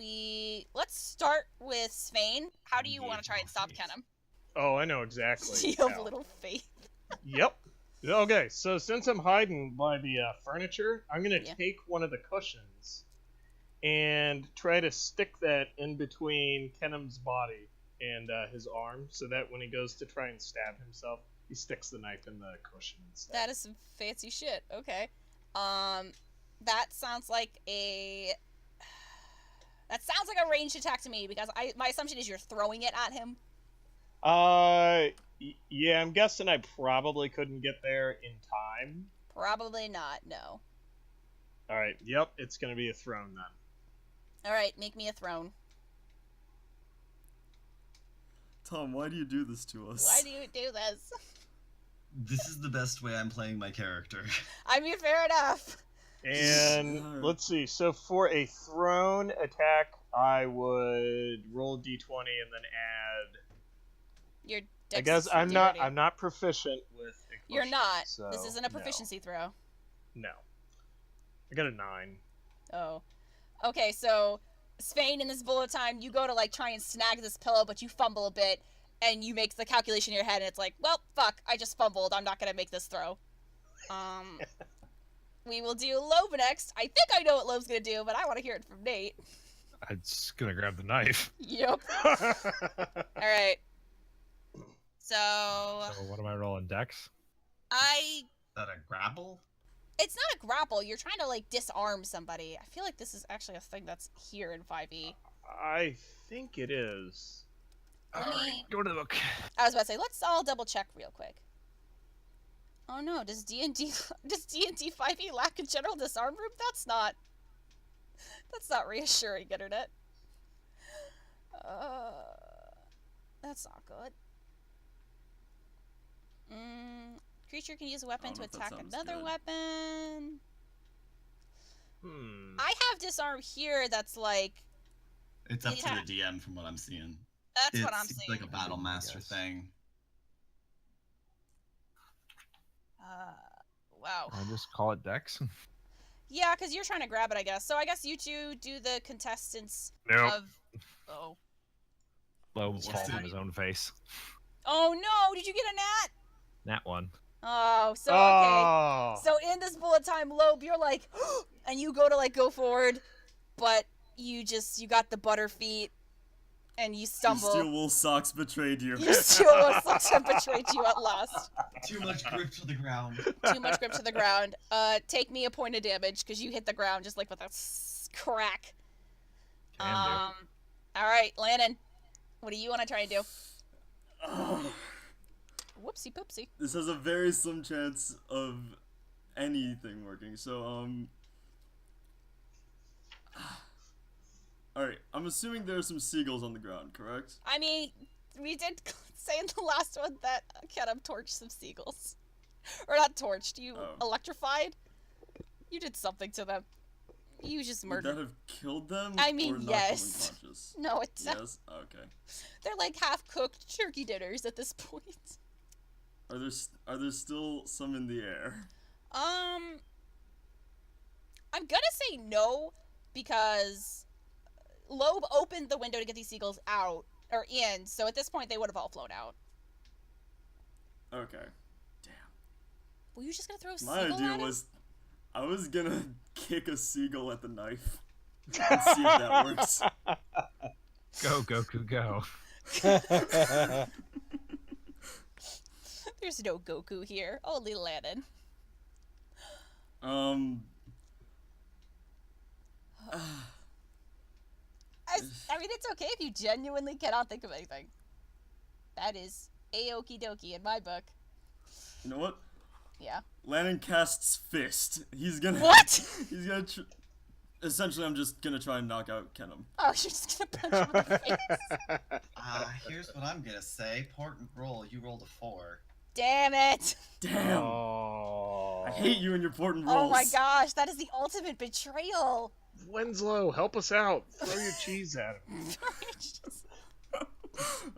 let's start with Svein. How do you want to try and stop Kennam? Oh, I know exactly. You have how. little faith. Yep. Okay, so since I'm hiding by the furniture, I'm gonna Yeah. take one of the cushions and try to stick that in between Kennam's body and his arm, so that when he goes to try and stab himself, he sticks the knife in the cushion instead. That is some fancy shit. Okay. That sounds like a ranged attack to me because my assumption is you're throwing it at him. Yeah, I'm guessing I probably couldn't get there in time. Probably not. No. All right. Yep, it's gonna be a thrown then. All right, make me a throne. Tom, why do you do this to us? Why do you do this? This is the best way I'm playing my character. I mean, fair enough. And let's see. So for a thrown attack, I would roll d20 and then add. Your I guess I'm not proficient with a You're quotient, not. So This isn't a proficiency throw. No. I got a 9. Oh. Okay, so Svein, in this bullet time, you go to like try and snag this pillow, but you fumble a bit, and you make the calculation in your head, and it's like, well, fuck, I just fumbled. I'm not gonna make this throw. We will do Lobe next. I think I know what Lobe's gonna do, but I want to hear it from Nate. I'm just gonna grab the knife. Yep. All right. So what am I rolling? Dex? Is that a grapple? It's not a grapple. You're trying to like disarm somebody. I feel like this is actually a thing that's here in 5e. I think it is. Go to the book. I was about to say, let's all double check real quick. Oh no, does D&D 5e lack a general disarm room? That's not reassuring, internet. That's not good. Creature can use a weapon to attack another weapon. I have disarm here that's like... It's up to the DM from what I'm seeing. That's what I'm seeing. It's like a battle master thing. Wow. I'll just call it Dex. Yeah, because you're trying to grab it, I guess. So I guess you two do the contestants of... Oh. Lobe's falling on his own face. Oh no! Did you get a nat? Nat 1. Oh, so okay. So in this bullet time, Lobe, you're like, and you go to like go forward, but you got the butter feet, and you stumble. Your steel wool socks betrayed you. Your steel wool socks have betrayed you at last. Too much grip to the ground. Too much grip to the ground. Take me a point of damage because you hit the ground just like with a crack. All right, Lannon, what do you want to try and do? Whoopsie poopsie. This has a very slim chance of anything working. So alright, I'm assuming there are some seagulls on the ground, correct? I mean, we did say in the last one that Kennam torched some seagulls. Or not torched, you electrified? You did something to them. You just murdered. Would that have killed them? I mean, or knocked yes. them unconscious? No, it's not. Yes? Okay. They're like half-cooked turkey dinners at this point. Are there still some in the air? I'm gonna say no, because Lobe opened the window to get these seagulls out, or in, so at this point they would have all flown out. Okay. Damn. Were you just gonna throw a My seagull idea at him? was, I was gonna kick a seagull at the knife and see if that works. Go, Goku, go. There's no Goku here, only Lannon. I mean, it's okay if you genuinely cannot think of anything. That is a-okie dokie in my book. You know what? Yeah. Lannon casts Fist. He's gonna... What? He's gonna... Essentially, I'm just gonna try and knock out Kennam. Oh, you're just gonna punch him in the face? Here's what I'm gonna say. Important roll. You rolled a 4. Damn it! Damn! Oh. I hate you and your important rolls. Oh my gosh, that is the ultimate betrayal! Winslow, help us out. Throw your cheese at him.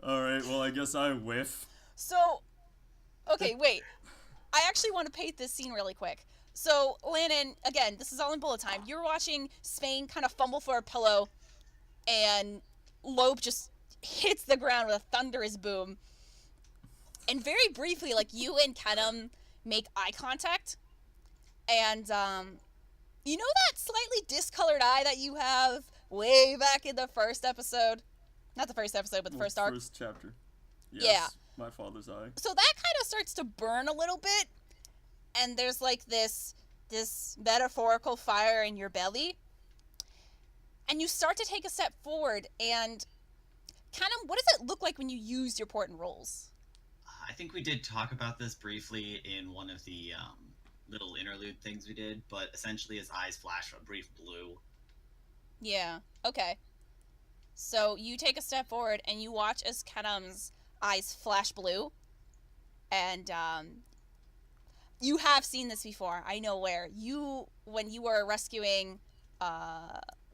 Alright, well, I guess I whiff. So, okay, wait. I actually want to paint this scene really quick. So, Lannon, again, this is all in bullet time. You're watching Svein kind of fumble for a pillow, and Lobe just hits the ground with a thunderous boom. And very briefly, like, you and Kennam make eye contact, and, you know that slightly discolored eye that you have way back in the first episode? Not the first episode, but the first arc? First chapter. Yes, yeah. My father's eye. So that kind of starts to burn a little bit, and there's like this metaphorical fire in your belly, and you start to take a step forward, and Kennam, what does it look like when you use your port and rolls? I think we did talk about this briefly in one of the little interlude things we did, but essentially his eyes flash a brief blue. Yeah, okay. So you take a step forward and you watch as Kennam's eyes flash blue, and you have seen this before. I know where. When you were rescuing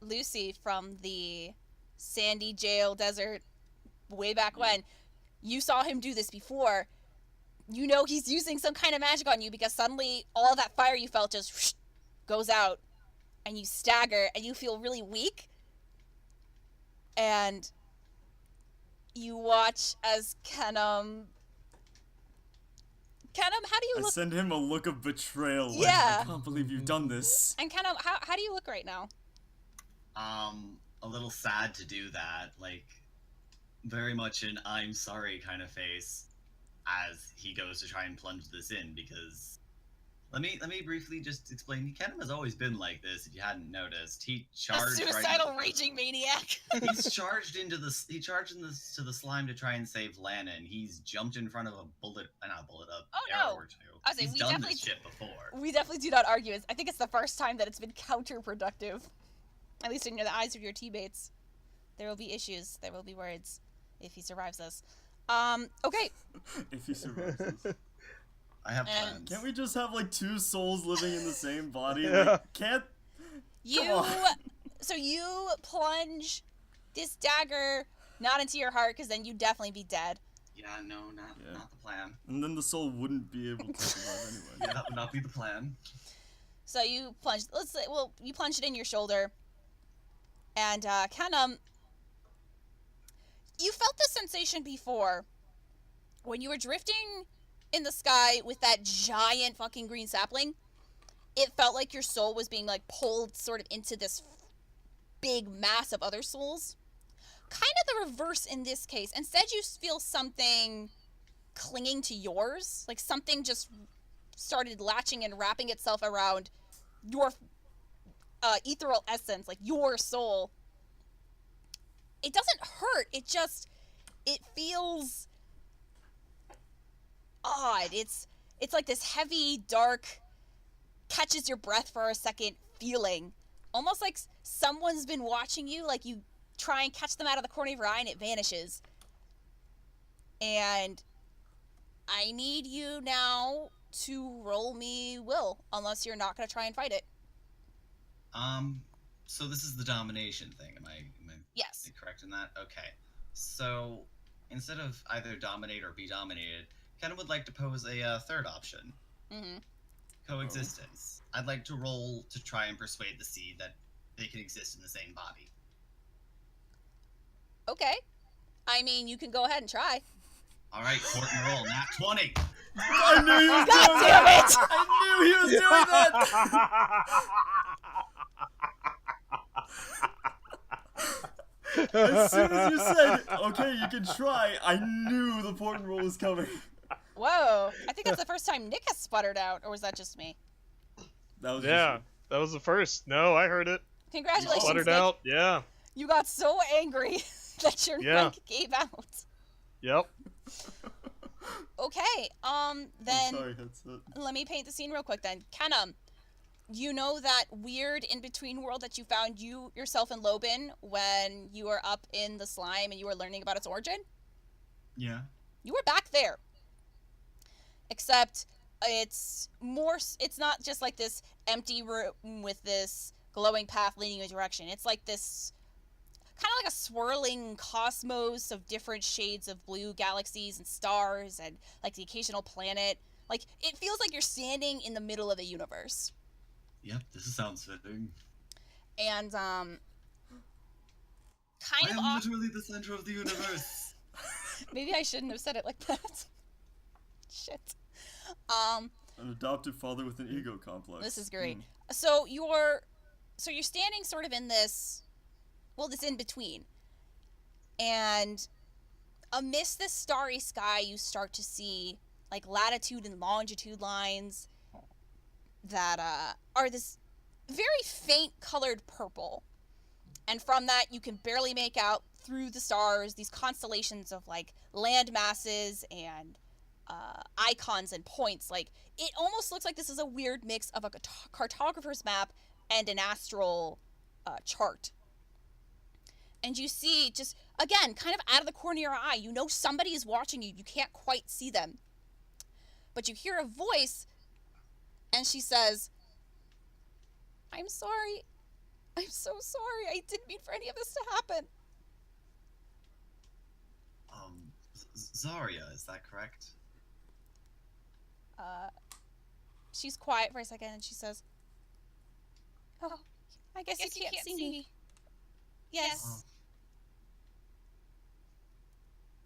Lucy from the sandy jail desert way back when, you saw him do this before. You know he's using some kind of magic on you because suddenly all of that fire you felt just whoosh, goes out and you stagger and you feel really weak. And you watch as Kennam, how do you I look? send him a look of betrayal. Like, Yeah. I can't believe you've done this. And Kennam, how do you look right now? A little sad to do that. Like, very much an I'm sorry kind of face as he goes to try and plunge this in, because let me briefly just explain. Kennam has always been like this, if you hadn't noticed. He A charged suicidal raging maniac. He's charged into to the slime to try and save Lannon. He's jumped in front of a arrow or two. I was saying, He's done this shit before. We definitely do not argue. I think it's the first time that it's been counterproductive. At least in the eyes of your teammates. There will be issues. There will be words. If he survives this. Okay. If he survives this. I have And- plans. Can't we just have like two souls living in the same body? Yeah. Like, can't. You, so you plunge this dagger not into your heart, because then you'd definitely be dead. Yeah, no, not the plan. And then the soul wouldn't be able to survive anyway. Yeah, that would not be the plan. So you plunge. You plunge it in your shoulder, and Kennam, you felt this sensation before when you were drifting in the sky with that giant fucking green sapling. It felt like your soul was being like pulled sort of into this big mass of other souls. Kind of the reverse in this case. Instead, you feel something clinging to yours, like something just started latching and wrapping itself around your ethereal essence, like your soul. It doesn't hurt. It feels odd. It's like this heavy, dark, catches your breath for a second feeling. Almost like someone's been watching you, like you try and catch them out of the corner of your eye and it vanishes. And I need you now to roll me will, unless you're not going to try and fight it. So this is the domination thing. Am I Yes. correct in that? Okay. So instead of either dominate or be dominated, Ken would like to pose a third option. Mm-hmm. Coexistence. I'd like to roll to try and persuade the seed that they can exist in the same body. Okay. I mean, you can go ahead and try. All right, court and roll. Nat 20. I knew he was God doing damn that! it! I knew he was doing that! As soon as you said, okay, you can try, I knew the point roll was coming. Whoa. I think that's the first time Nick has sputtered out, or was that just me? That was Yeah, that was the first. No, I heard it. Congratulations, Fluttered Nick. out. Yeah. You got so angry that your Yeah. mic gave out. Yep. Okay, then I'm sorry, headset. let me paint the scene real quick then. Kennam, you know that weird in-between world that you found yourself and Lobe in when you were up in the slime and you were learning about its origin? Yeah. You were back there. Except it's not just like this empty room with this glowing path leading in a direction. It's like this kind of like a swirling cosmos of different shades of blue, galaxies and stars and like the occasional planet. Like it feels like you're standing in the middle of the universe. Yep, this sounds fitting. And kind I of am off. literally the center of the universe. Maybe I shouldn't have said it like that. Shit. An adopted father with an ego complex. This is great. So you're standing sort of in this in between. And amidst this starry sky, you start to see like latitude and longitude lines that are this very faint colored purple. And from that, you can barely make out through the stars these constellations of like land masses and icons and points. Like it almost looks like this is a weird mix of a cartographer's map and an astral chart. And you see, just again, kind of out of the corner of your eye, you know somebody is watching you. You can't quite see them, but you hear a voice, and she says, "I'm sorry. I'm so sorry. I didn't mean for any of this to happen." Zarya, is that correct? She's quiet for a second and she says, "Oh, I guess you can't see me. Yes."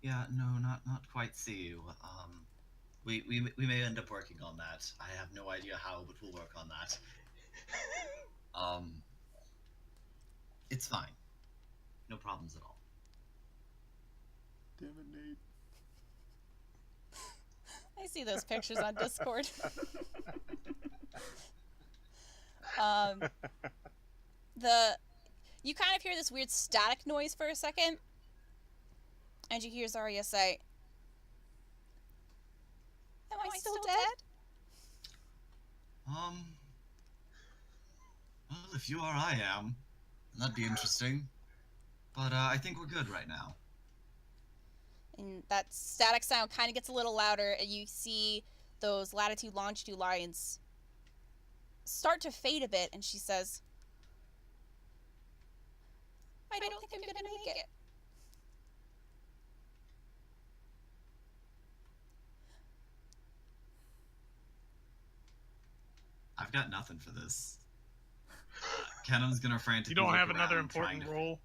Yeah, no, not quite see you. We may end up working on that. I have no idea how, but we'll work on that. It's fine. No problems at all. Damn it, Nate. I see those pictures on Discord. You kind of hear this weird static noise for a second, and you hear Zarya say, "Am I still dead?" Well, if you are, I am. That'd be interesting. But I think we're good right now. And that static sound kind of gets a little louder, and you see those latitude-longitude lines start to fade a bit, and she says, I don't think I'm gonna make it. I've got nothing for this. Kennam's gonna frantically You don't look have another around, important trying to- role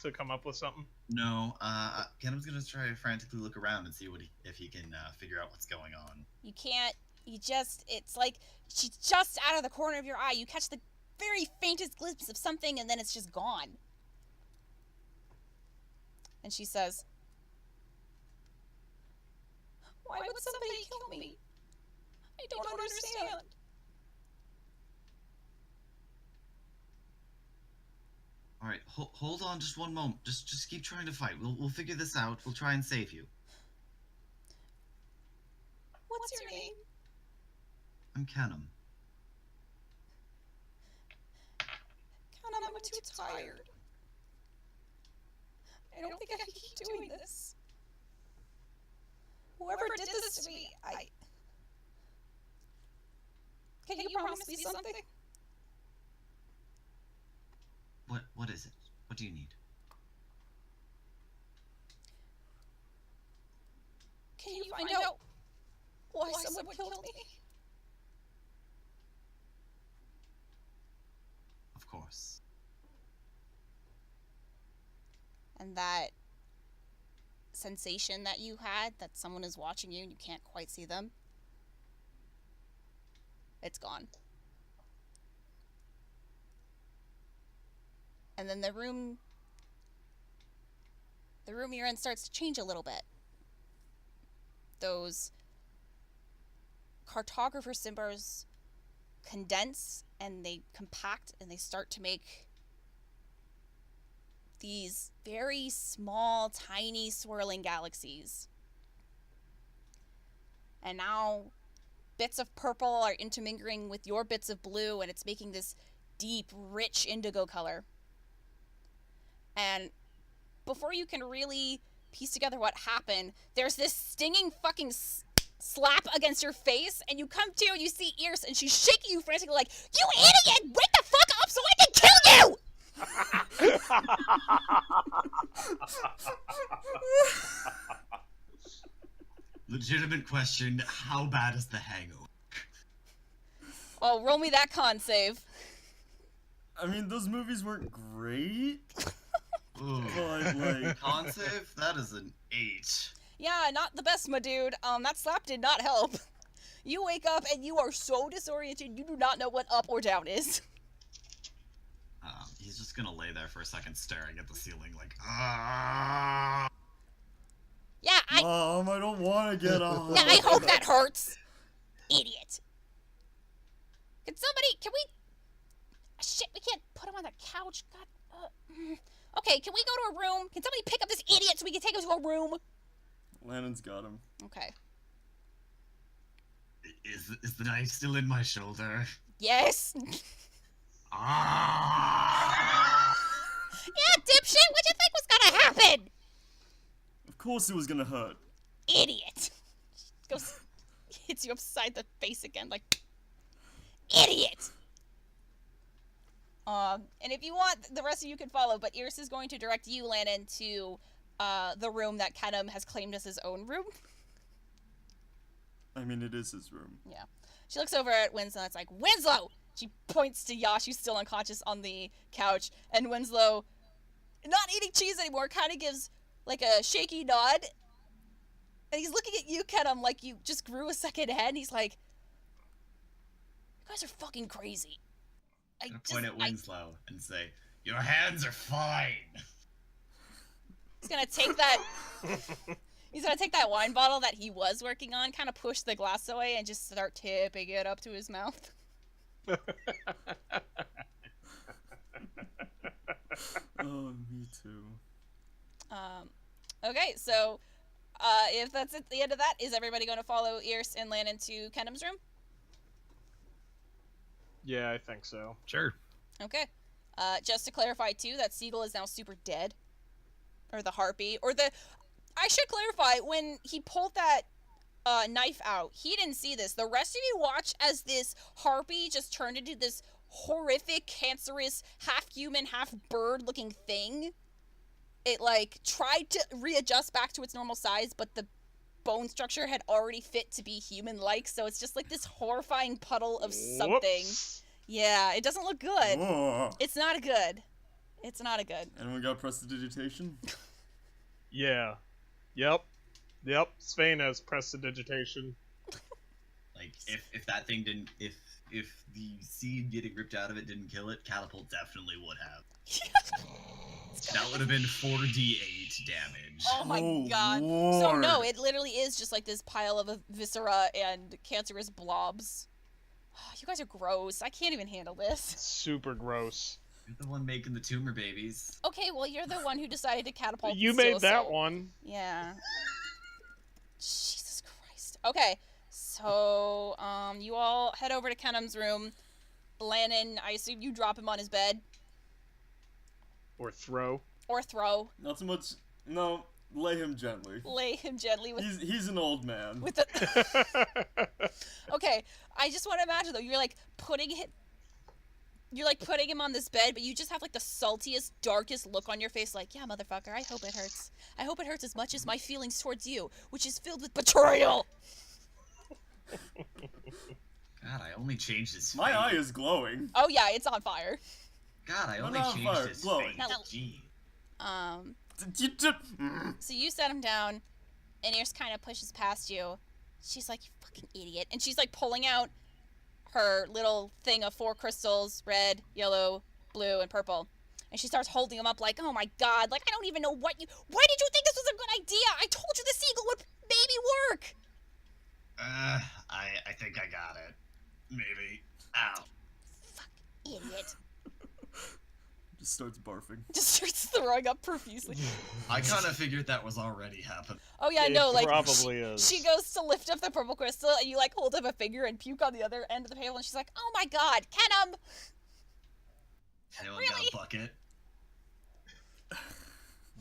to come up with something? No, Kennam's gonna try to frantically look around and see if he can figure out what's going on. You can't, it's like she's just out of the corner of your eye. You catch the very faintest glimpse of something, and then it's just gone. And she says, why would somebody kill me? I don't understand. All right, hold on just one moment. Just keep trying to fight. We'll figure this out. We'll try and save you. What's your name? I'm Kennam. Kennam, I'm too tired. I don't think I can keep doing this. Whoever did this to me, Can you promise me something? What is it? What do you need? Can you find out why someone killed me? Of course. And that sensation that you had, that someone is watching you and you can't quite see them, it's gone. And then the room you're in starts to change a little bit. Those cartographer symbols condense and they compact and they start to make these very small, tiny, swirling galaxies. And now bits of purple are intermingling with your bits of blue, and it's making this deep, rich indigo color. And before you can really piece together what happened, there's this stinging fucking slap against your face, and you come to and you see Ears, and she's shaking you frantically like, "You idiot! Wake the fuck up so I can kill you!" Legitimate question, how bad is the hangover? Oh, roll me that con save. I mean, those movies weren't great. Ooh. But, like... Con save? That is an 8. Yeah, not the best, my dude. That slap did not help. You wake up and you are so disoriented, you do not know what up or down is. He's just gonna lay there for a second staring at the ceiling like, ah. Yeah, Mom, I don't want to get up. Yeah, I hope that hurts. Idiot. Can we... Shit, we can't put him on the couch. God. Okay, can we go to a room? Can somebody pick up this idiot so we can take him to a room? Lannon's got him. Okay. Is the knife still in my shoulder? Yes. Ah! Yeah, dipshit, what'd you think was gonna happen? Of course it was gonna hurt. Idiot. Goes, hits you upside the face again, like, idiot. And if you want, the rest of you can follow, but Iris is going to direct you, Lannon, to the room that Kennam has claimed as his own room. I mean, it is his room. Yeah. She looks over at Winslow and it's like, Winslow! She points to Yash, who's still unconscious on the couch, and Winslow, not eating cheese anymore, kind of gives like a shaky nod. And he's looking at you, Kennam, like you just grew a second head, and he's like, you guys are fucking crazy. I'm gonna point at Winslow and say, your hands are fine. He's gonna take that. He's gonna take that wine bottle that he was working on, kind of push the glass away, and just start tipping it up to his mouth. Oh, me too. Okay, so if that's at the end of that, is everybody going to follow Ears and Lannon to Kennam's room? Yeah, I think so. Sure. Okay. Just to clarify too, that seagull is now super dead, or the harpy, or the. I should clarify, when he pulled that knife out, he didn't see this. The rest of you watch as this harpy just turned into this horrific, cancerous, half-human, half-bird-looking thing. It, like, tried to readjust back to its normal size, but the bone structure had already fit to be human-like, so it's just like this horrifying puddle of something. Whoops. Yeah, it doesn't look good. Whoa. It's not good. It's not a good. Anyone got prestidigitation? Yeah. Yep. Svein has prestidigitation. Like, if that thing didn't, if the seed getting ripped out of it didn't kill it, Catapult definitely would have. That would have been 4d8 damage. Oh my Oh, god. So Lord. no, it literally is just like this pile of viscera and cancerous blobs. You guys are gross. I can't even handle this. Super gross. You're the one making the tumor babies. Okay, well, you're the one who decided to catapult. You the made that Steel one. Yeah. Jesus Christ. Okay, so you all head over to Kennam's room. Lannon, I assume you drop him on his bed Or throw. or throw. Not so much. No, lay him gently. Lay him gently with He's an old man. with the. Okay, I just want to imagine though. You're like putting him on this bed, but you just have like the saltiest, darkest look on your face, like, yeah, motherfucker, I hope it hurts. I hope it hurts as much as my feelings towards you, which is filled with betrayal. God, I only changed his face. My eye is glowing. Oh yeah, it's on fire. God, I No, only not changed fire, his glowing. face. No. Gee. So you set him down, and Ears kind of pushes past you. She's like, you fucking idiot. And she's like pulling out her little thing of 4 crystals, red, yellow, blue, and purple. And she starts holding them up like, oh my god, like, I don't even know why did you think this was a good idea? I told you the seagull would maybe work. I think I got it. Maybe. Ow. Fuck, idiot. Just starts barfing. Just starts throwing up profusely. I kind of figured that was already happening. Oh yeah, It no, like, probably is. she goes to lift up the purple crystal, and you, like, hold up a finger and puke on the other end of the table, and she's like, oh my god, Kennam! Anyone Really? got a bucket?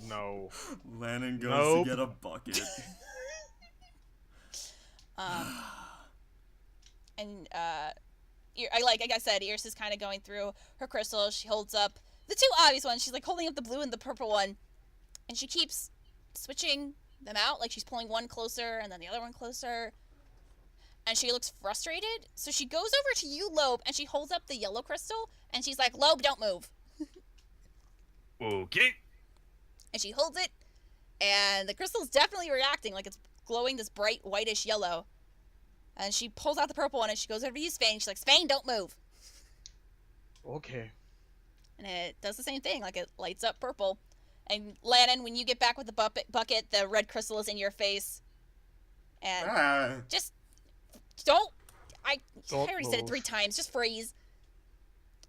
No. Lannon goes Nope. to get a bucket. And like I said, Iris is kind of going through her crystals. She holds up the 2 obvious ones. She's like holding up the blue and the purple one, and she keeps switching them out. Like she's pulling one closer and then the other one closer, and she looks frustrated. So she goes over to you, Lobe, and she holds up the yellow crystal, and she's like, Lobe, don't move. Okay. And she holds it, and the crystal's definitely reacting, like it's glowing this bright whitish yellow. And she pulls out the purple one, and she goes over to you, Svein. She's like, Svein, don't move. Okay. And it does the same thing, like it lights up purple. And Lannon, when you get back with the bucket, the red crystal is in your face. And just don't. I already said it move. 3 times. Just freeze.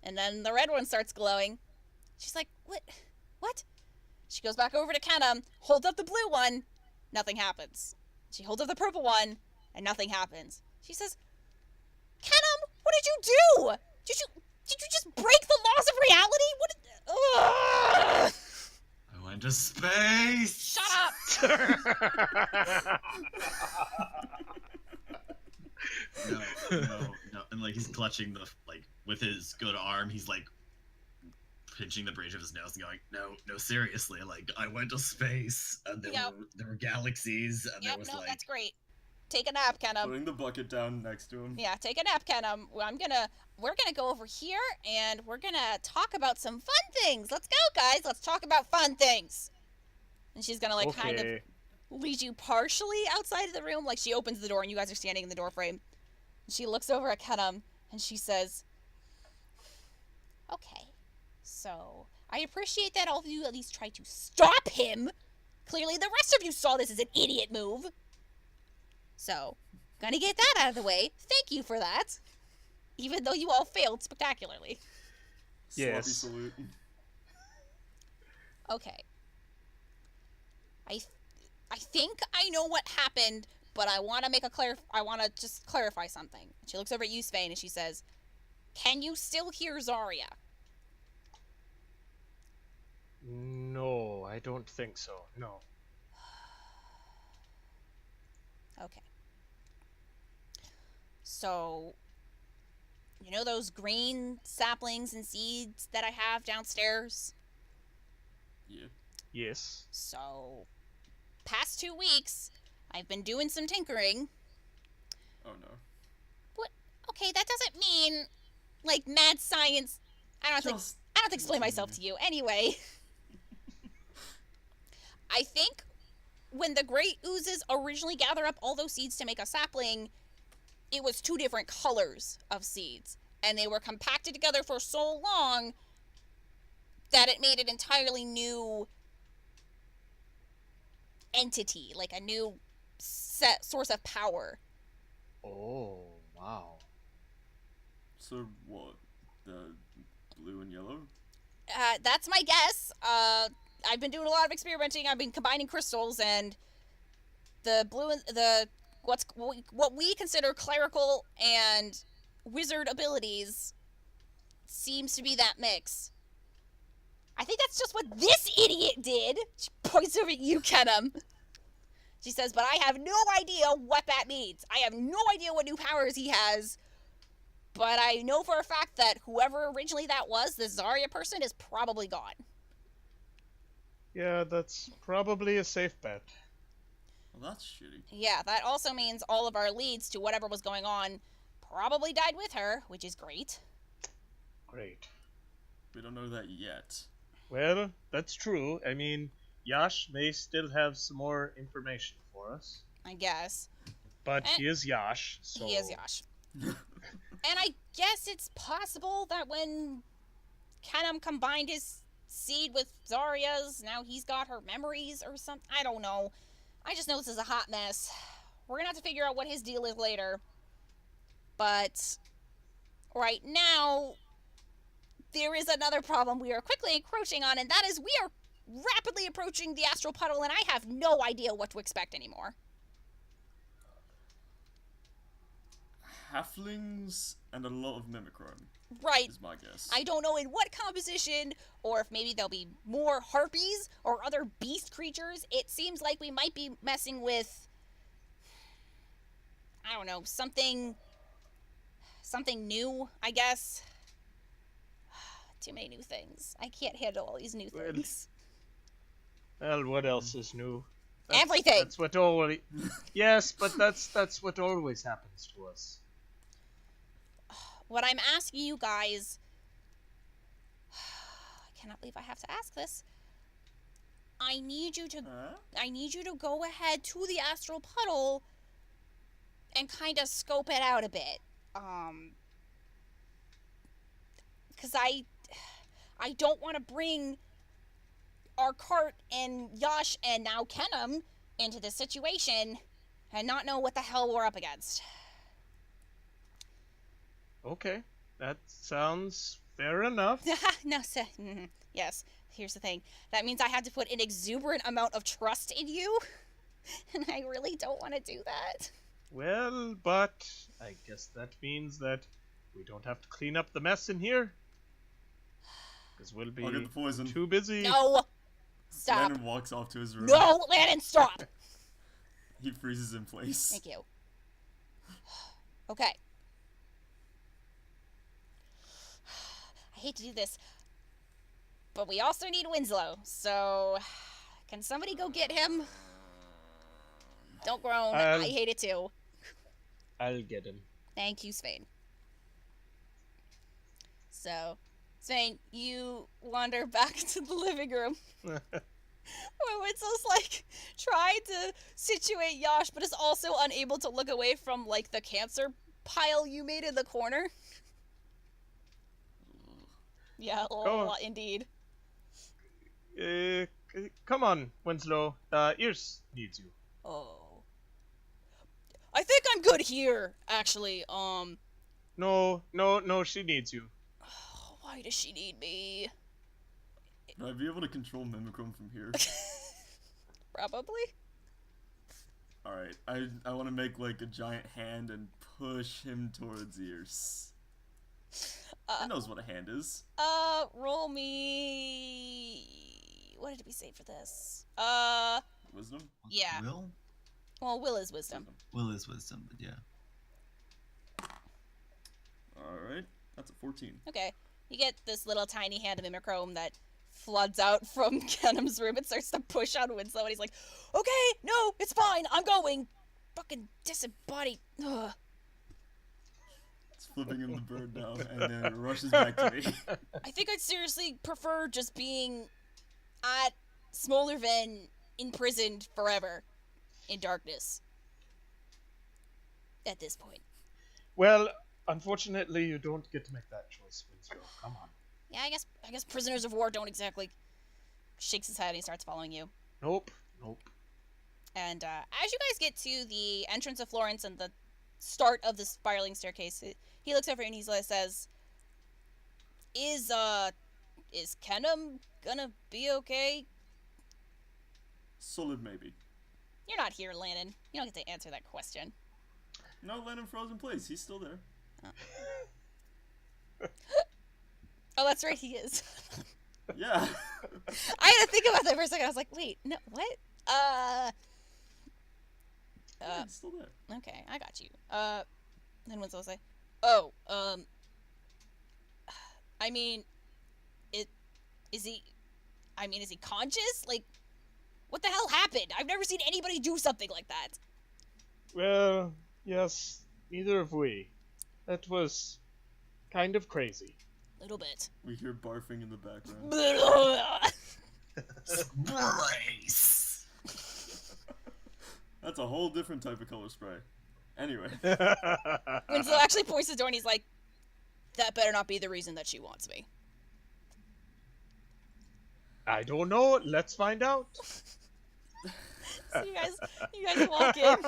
And then the red one starts glowing. She's like, what? What? She goes back over to Kennam, holds up the blue one. Nothing happens. She holds up the purple one, and nothing happens. She says, Kennam, what did you do? Did you just break the laws of reality? What? Ugh! I went to space. Shut up! No. And like he's clutching the with his good arm. He's like pinching the bridge of his nose and going, no, seriously, like, I went to space, and there were galaxies, and there was, like... that's great. Take a nap, Kennam. Putting the bucket down next to him. Yeah, take a nap, Kennam. We're gonna go over here, and we're gonna talk about some fun things. Let's go, guys. Let's talk about fun things. And she's gonna, like, kind of lead you partially outside of the room. Like, she opens the door, and you guys are standing in the doorframe. She looks over at Kennam, and she says, okay, so I appreciate that all of you at least tried to stop him. Clearly the rest of you saw this as an idiot move. So, gonna get that out of the way. Thank you for that. Even though you all failed spectacularly. Yes. Sloppy salute. Okay. I think I know what happened, but I want to just clarify something. She looks over at you, Svein, and she says, "Can you still hear Zarya?" No, I don't think so. No. Okay. So, you know those green saplings and seeds that I have downstairs? Yeah. Yes. So, past 2 weeks, I've been doing some tinkering. Oh no. What? Okay, that doesn't mean, like, mad science. I don't have to explain myself to you. Anyway. I think when the great oozes originally gather up all those seeds to make a sapling, it was 2 different colors of seeds. And they were compacted together for so long that it made an entirely new entity, like a new source of power. Oh, wow. So what? The blue and yellow? That's my guess. I've been doing a lot of experimenting. I've been combining crystals, and the blue and what we consider clerical and wizard abilities seems to be that mix. I think that's just what this idiot did. She points over at you, Kennam. She says, but I have no idea what that means. I have no idea what new powers he has. But I know for a fact that whoever originally that was, the Zarya person, is probably gone. Yeah, that's probably a safe bet. Well, that's shitty. Yeah, that also means all of our leads to whatever was going on probably died with her, which is great. Great. We don't know that yet. Well, that's true. I mean, Yash may still have some more information for us. I guess. But he is Yash, so... He is Yash. And I guess it's possible that when Kennam combined his seed with Zarya's, now he's got her memories or something. I don't know. I just know this is a hot mess. We're gonna have to figure out what his deal is later. But right now, there is another problem we are quickly encroaching on, and that is we are rapidly approaching the astral puddle, and I have no idea what to expect anymore. Halflings and a lot of mimicron. Right. Is my guess. I don't know in what composition, or if maybe there'll be more harpies or other beast creatures. It seems like we might be messing with, I don't know, something new, I guess. Too many new things. I can't handle all these new things. Well, what else is new? Everything! That's what always... Yes, but that's what always happens to us. What I'm asking you guys... I cannot believe I have to ask this. I need you to go ahead to the astral puddle and kind of scope it out a bit. Because I don't want to bring our cart and Yash and now Kennam into this situation and not know what the hell we're up against. Okay, that sounds fair enough. No, sir. Yes, here's the thing. That means I have to put an exuberant amount of trust in you, and I really don't want to do that. Well, but I guess that means that we don't have to clean up the mess in here. Because we'll be I'll get the poison. too busy. No! Stop. Lannon walks off to his room. No, Lannon, stop! He freezes in place. Thank you. Okay. I hate to do this. But we also need Winslow, so can somebody go get him? Don't groan. I hate it too. I'll get him. Thank you, Svein. So, Svein, you wander back to the living room. Where Winslow's like trying to situate Yash, but is also unable to look away from like the cancer pile you made in the corner. Yeah, indeed. Come on, Winslow. Ears needs you. Oh. I think I'm good here, actually. No, she needs you. Why does she need me? Would I be able to control Mimicrum from here? Probably. Alright, I want to make like a giant hand and push him towards Ears. He knows what a hand is. Roll me... What did we say for this? Wisdom? Yeah. Will? Well, will is wisdom. Will is wisdom, but yeah. Alright, that's a 14. Okay. You get this little tiny hand of Mimichrome that floods out from Kennam's room and starts to push on Winslow, and he's like, okay, no, it's fine, I'm going. Fucking disembodied. Ugh. It's flipping him the bird now, and then it rushes back to me. I think I'd seriously prefer just being at Smolderven, imprisoned forever in darkness. At this point. Well, unfortunately, you don't get to make that choice, Winslow. Come on. Yeah, I guess prisoners of war don't exactly... Shakes his head and he starts following you. Nope. And as you guys get to the entrance of Florence and the start of the spiraling staircase, he looks over and he says, Is Kennam gonna be okay? Solid maybe. You're not here, Lannon. You don't get to answer that question. No, Lannon froze in place. He's still there. Oh, that's right, he is. Yeah. I had to think about that for a second. I was like, wait, no, what? Yeah, he's still there. Okay, I got you. Then Winslow will say, I mean, is he conscious? Like, what the hell happened? I've never seen anybody do something like that. Well, yes, neither have we. That was kind of crazy. Little bit. We hear barfing in the background. Brace! That's a whole different type of color spray. Anyway. Winslow actually points to the door and he's like, that better not be the reason that she wants me. I don't know. Let's find out. So you guys walk in.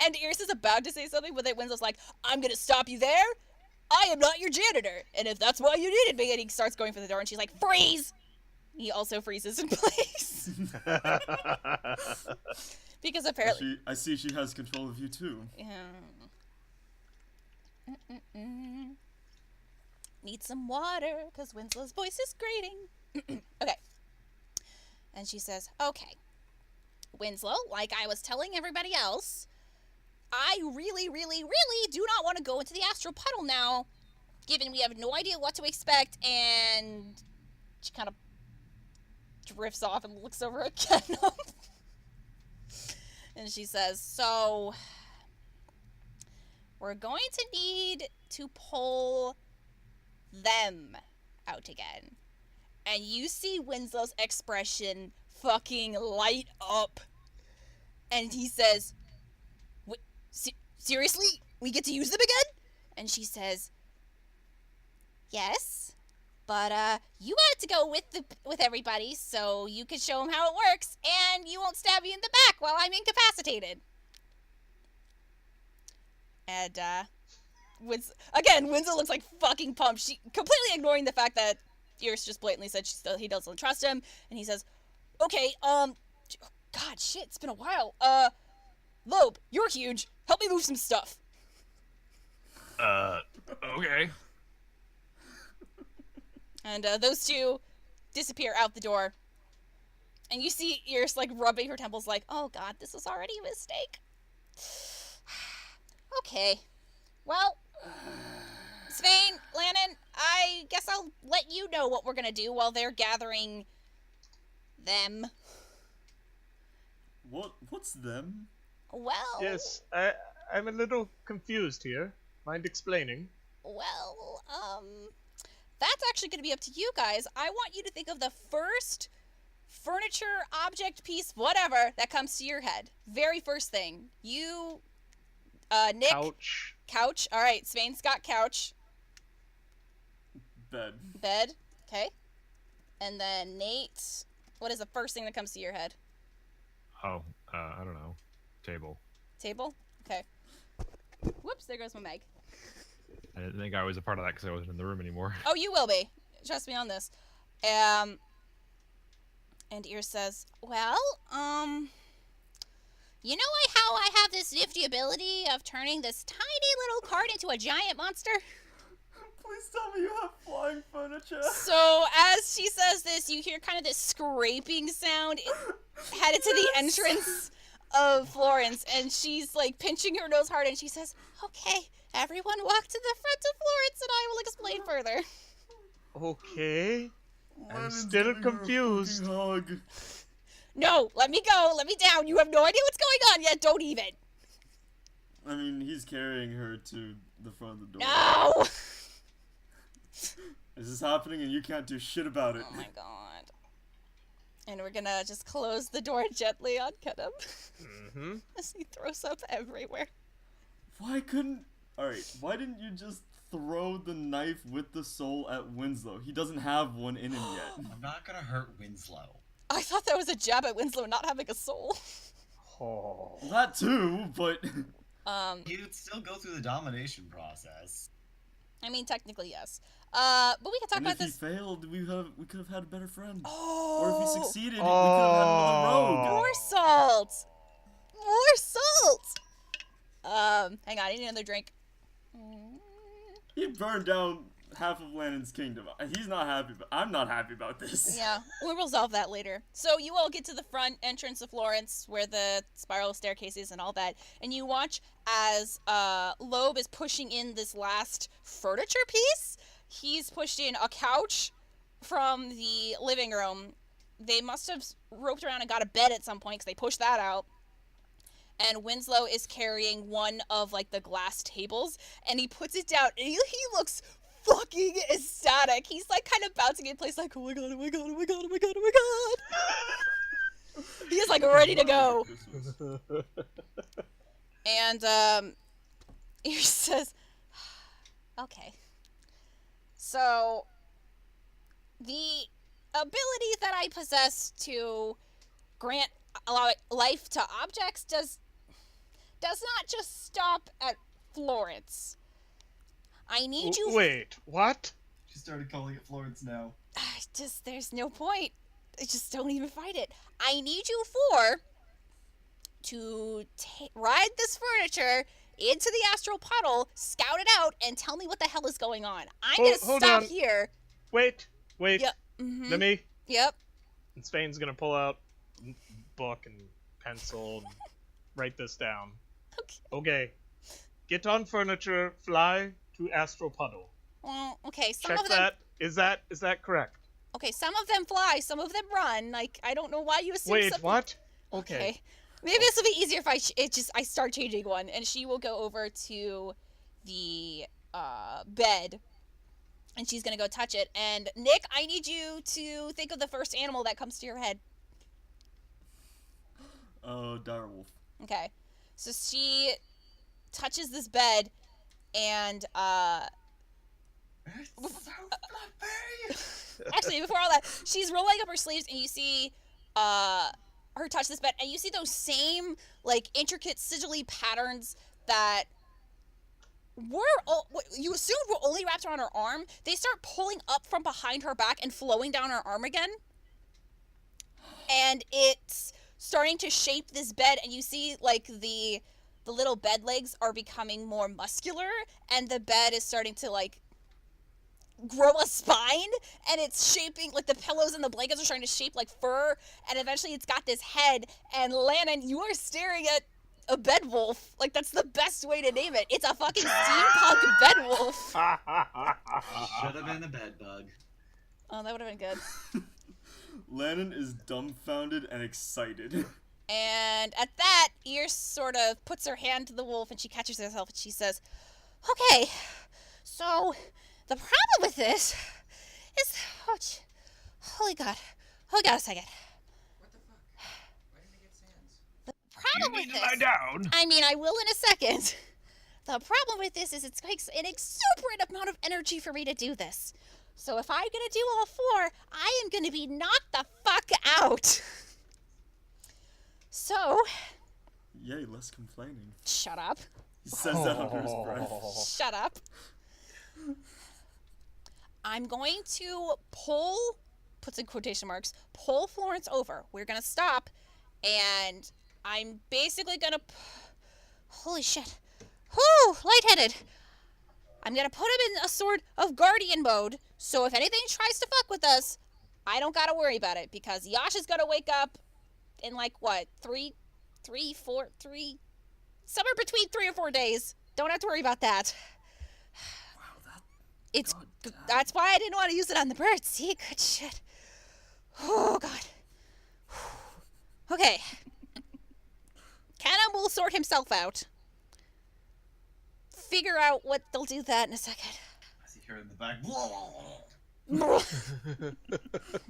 And Iris is about to say something, but then Winslow's like, I'm gonna stop you there. I am not your janitor. And if that's why you needed me, and he starts going for the door, and she's like, freeze! He also freezes in place. Because apparently... I see she has control of you too. Yeah. Need some water, because Winslow's voice is grating. Okay. And she says, okay, Winslow, like I was telling everybody else, I really, really, really do not want to go into the astral puddle now, given we have no idea what to expect, and she kind of drifts off and looks over at Kennam. And she says, so, we're going to need to pull them out again. And you see Winslow's expression fucking light up. And he says, seriously? We get to use them again? And she says, yes. But, you wanted to go with everybody, so you could show them how it works, and you won't stab me in the back while I'm incapacitated. And, Winslow looks like fucking pumped. She completely ignoring the fact that Iris just blatantly said he doesn't trust him, and he says, okay, God, shit, it's been a while. Lobe, you're huge. Help me move some stuff. Okay. And, those two disappear out the door. And you see Iris, like, rubbing her temples like, oh god, this was already a mistake. Okay. Well, Svein, Lannon, I guess I'll I'll let you know what we're gonna do while they're gathering them. What's them? Well... Yes, I'm a little confused here. Mind explaining? Well, that's actually going to be up to you guys. I want you to think of the first furniture, object, piece, whatever, that comes to your head. Very first thing. You, Nick... Couch. Couch. All right, Svein's got couch. Bed. Bed. Okay. And then Nate, what is the first thing that comes to your head? Oh, I don't know. Table. Table? Okay. Whoops, there goes my Meg. I didn't think I was a part of that because I wasn't in the room anymore. Oh, you will be. Trust me on this. And Ear says, well, you know how I have this nifty ability of turning this tiny little cart into a giant monster? Please tell me you have flying furniture. So, as she says this, you hear kind of this scraping sound headed to the entrance of Florence, and she's, like, pinching her nose hard, and she says, okay, everyone walk to the front of Florence, and I will explain further. Okay. I'm Lennon's still giving her a confused. fucking hug. No, let me go, let me down. You have no idea what's going on yet, don't even. I mean, he's carrying her to the front of the door. No! This is happening and you can't do shit about it. Oh my god. And we're gonna just close the door gently on Kennam. Mm-hmm. As he throws up everywhere. Why didn't you just throw the knife with the soul at Winslow? He doesn't have one in him yet. I'm not gonna hurt Winslow. I thought that was a jab at Winslow not having a soul. Oh. That too, but... He would still go through the domination process. I mean, technically, yes. But we can talk and about if this. he failed, we could have had a better friend. Oh! Or if he succeeded, we could have had another rogue. More salt! More salt! Hang on, I need another drink. He burned down half of Lannon's kingdom. He's not happy, but I'm not happy about this. Yeah, we'll resolve that later. So you all get to the front entrance of Florence, where the spiral staircase is and all that, and you watch as Lobe is pushing in this last furniture piece. He's pushed in a couch from the living room. They must have roped around and got a bed at some point, because they pushed that out. And Winslow is carrying one of, like, the glass tables, and he puts it down, and he looks fucking ecstatic. He's, like, kind of bouncing in place, like, oh my god, oh my god, oh my god, oh my god, oh my god. He is, like, ready to go. And, he says, okay. So, the ability that I possess to allow life to objects does not just stop at Florence. I need you... Wait, what? She started calling it Florence now. There's no point. I just don't even fight it. I need you to ride this furniture into the astral puddle, scout it out, and tell me what the hell is going on. I'm gonna hold stop on. here. Wait. Yep. Mm-hmm. Let me. Yep. And Svein's gonna pull out book and pencil and write this down. Okay. Get on furniture, fly to astral puddle. Well, okay, some Check of them... that. Is that correct? Okay, some of them fly, some of them run. Like, I don't know why you assume Wait, something... what? Okay. Maybe this will be easier if I start changing one, and she will go over to the bed, and she's gonna go touch it. And Nick, I need you to think of the first animal that comes to your head. Oh, direwolf. Okay, so she touches this bed, and actually, before all that, she's rolling up her sleeves, and you see her touch this bed, and you see those same, like, intricate sigilly patterns that you assumed were only wrapped around her arm. They start pulling up from behind her back and flowing down her arm again. And it's starting to shape this bed, and you see, like, the little bed legs are becoming more muscular, and the bed is starting to, like, grow a spine, and it's shaping, like, the pillows and the blankets are starting to shape like fur, and eventually it's got this head. And Lannon, you are staring at a bed wolf. Like, that's the best way to name it. It's a fucking steampunk bed wolf. Should have been a bed bug. Oh, that would have been good. Lannon is dumbfounded and excited. And at that, Ears sort of puts her hand to the wolf and she catches herself and she says, okay, so the problem with this is... Holy God, a second. What the fuck? Why didn't I get sands? The problem You with need this... to lie down. I mean, I will in a second. The problem with this is it takes an exuberant amount of energy for me to do this. So if I'm gonna do all 4, I am gonna be knocked the fuck out. So... Yay, less complaining. Shut up. He says that under his breath. Shut up. I'm going to pull, puts in quotation marks, pull Florence over. We're gonna stop, and I'm basically gonna... Holy shit. Whew, lightheaded. I'm gonna put him in a sort of guardian mode, so if anything tries to fuck with us, I don't gotta worry about it, because Yasha's gonna wake up in, like, what, 3, somewhere between 3 or 4 days. Don't have to worry about that. Wow, It's God damn. that's why I didn't want to use it on the birds. See, good shit. Oh God. Okay. Kennam will sort himself out. Figure out what they'll do that in a second. I see her in the back.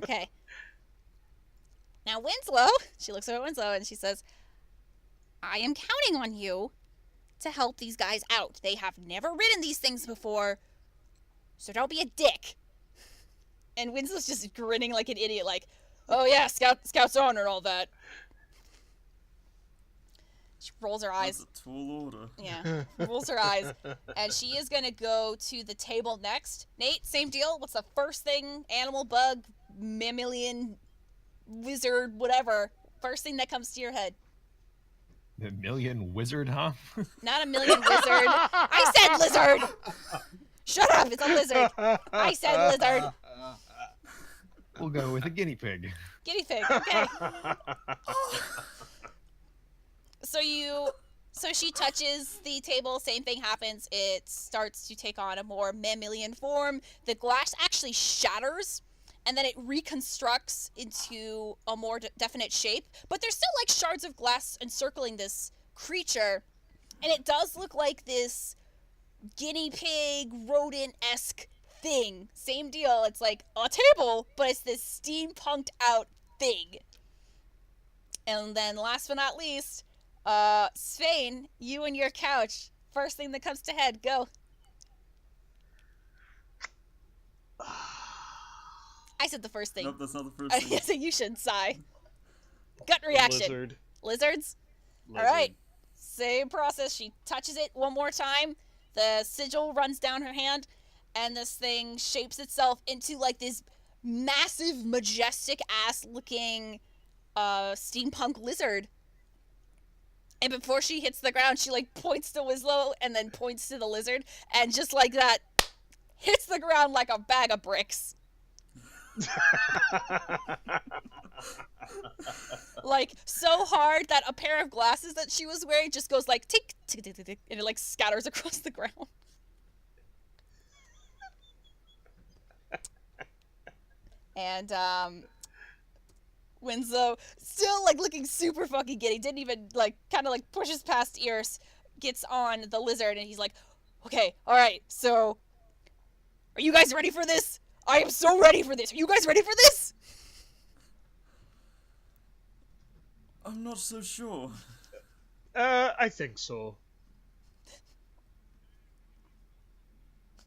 Okay. Now Winslow, she looks over at Winslow and she says, I am counting on you to help these guys out. They have never ridden these things before, so don't be a dick. And Winslow's just grinning like an idiot, like, oh yeah, Scout's on and all that. She rolls her eyes. That's a tall order. Yeah, rolls her eyes. And she is going to go to the table next. Nate, same deal. What's the first thing? Animal, bug, mammalian, wizard, whatever. First thing that comes to your head. The million wizard, huh? Not a million wizard. I said lizard. Shut up. It's a lizard. I said lizard. We'll go with a guinea pig. Guinea pig. Okay. So she touches the table. Same thing happens. It starts to take on a more mammalian form. The glass actually shatters, and then it reconstructs into a more definite shape. But there's still like shards of glass encircling this creature, and it does look like this guinea pig rodent-esque thing. Same deal. It's like a table, but it's this steampunked out thing. And then last but not least, Svein, you and your couch. First thing that comes to head, go. I said the first thing. Nope, that's not the first thing. So you shouldn't sigh. Gut reaction. Lizard. Lizards? Alright. Same process. She touches it one more time. The sigil runs down her hand, and this thing shapes itself into like this massive, majestic ass looking steampunk lizard. And before she hits the ground, she like points to Winslow and then points to the lizard, and just like that, hits the ground like a bag of bricks. Like so hard that a pair of glasses that she was wearing just goes like tick tick tick tick, tick, and it like scatters across the ground. And Winslow, still like looking super fucking giddy, didn't even like kind of like pushes past Ears, gets on the lizard, and he's like, okay, all right, so are you guys ready for this? I am so ready for this. Are you guys ready for this? I'm not so sure. I think so.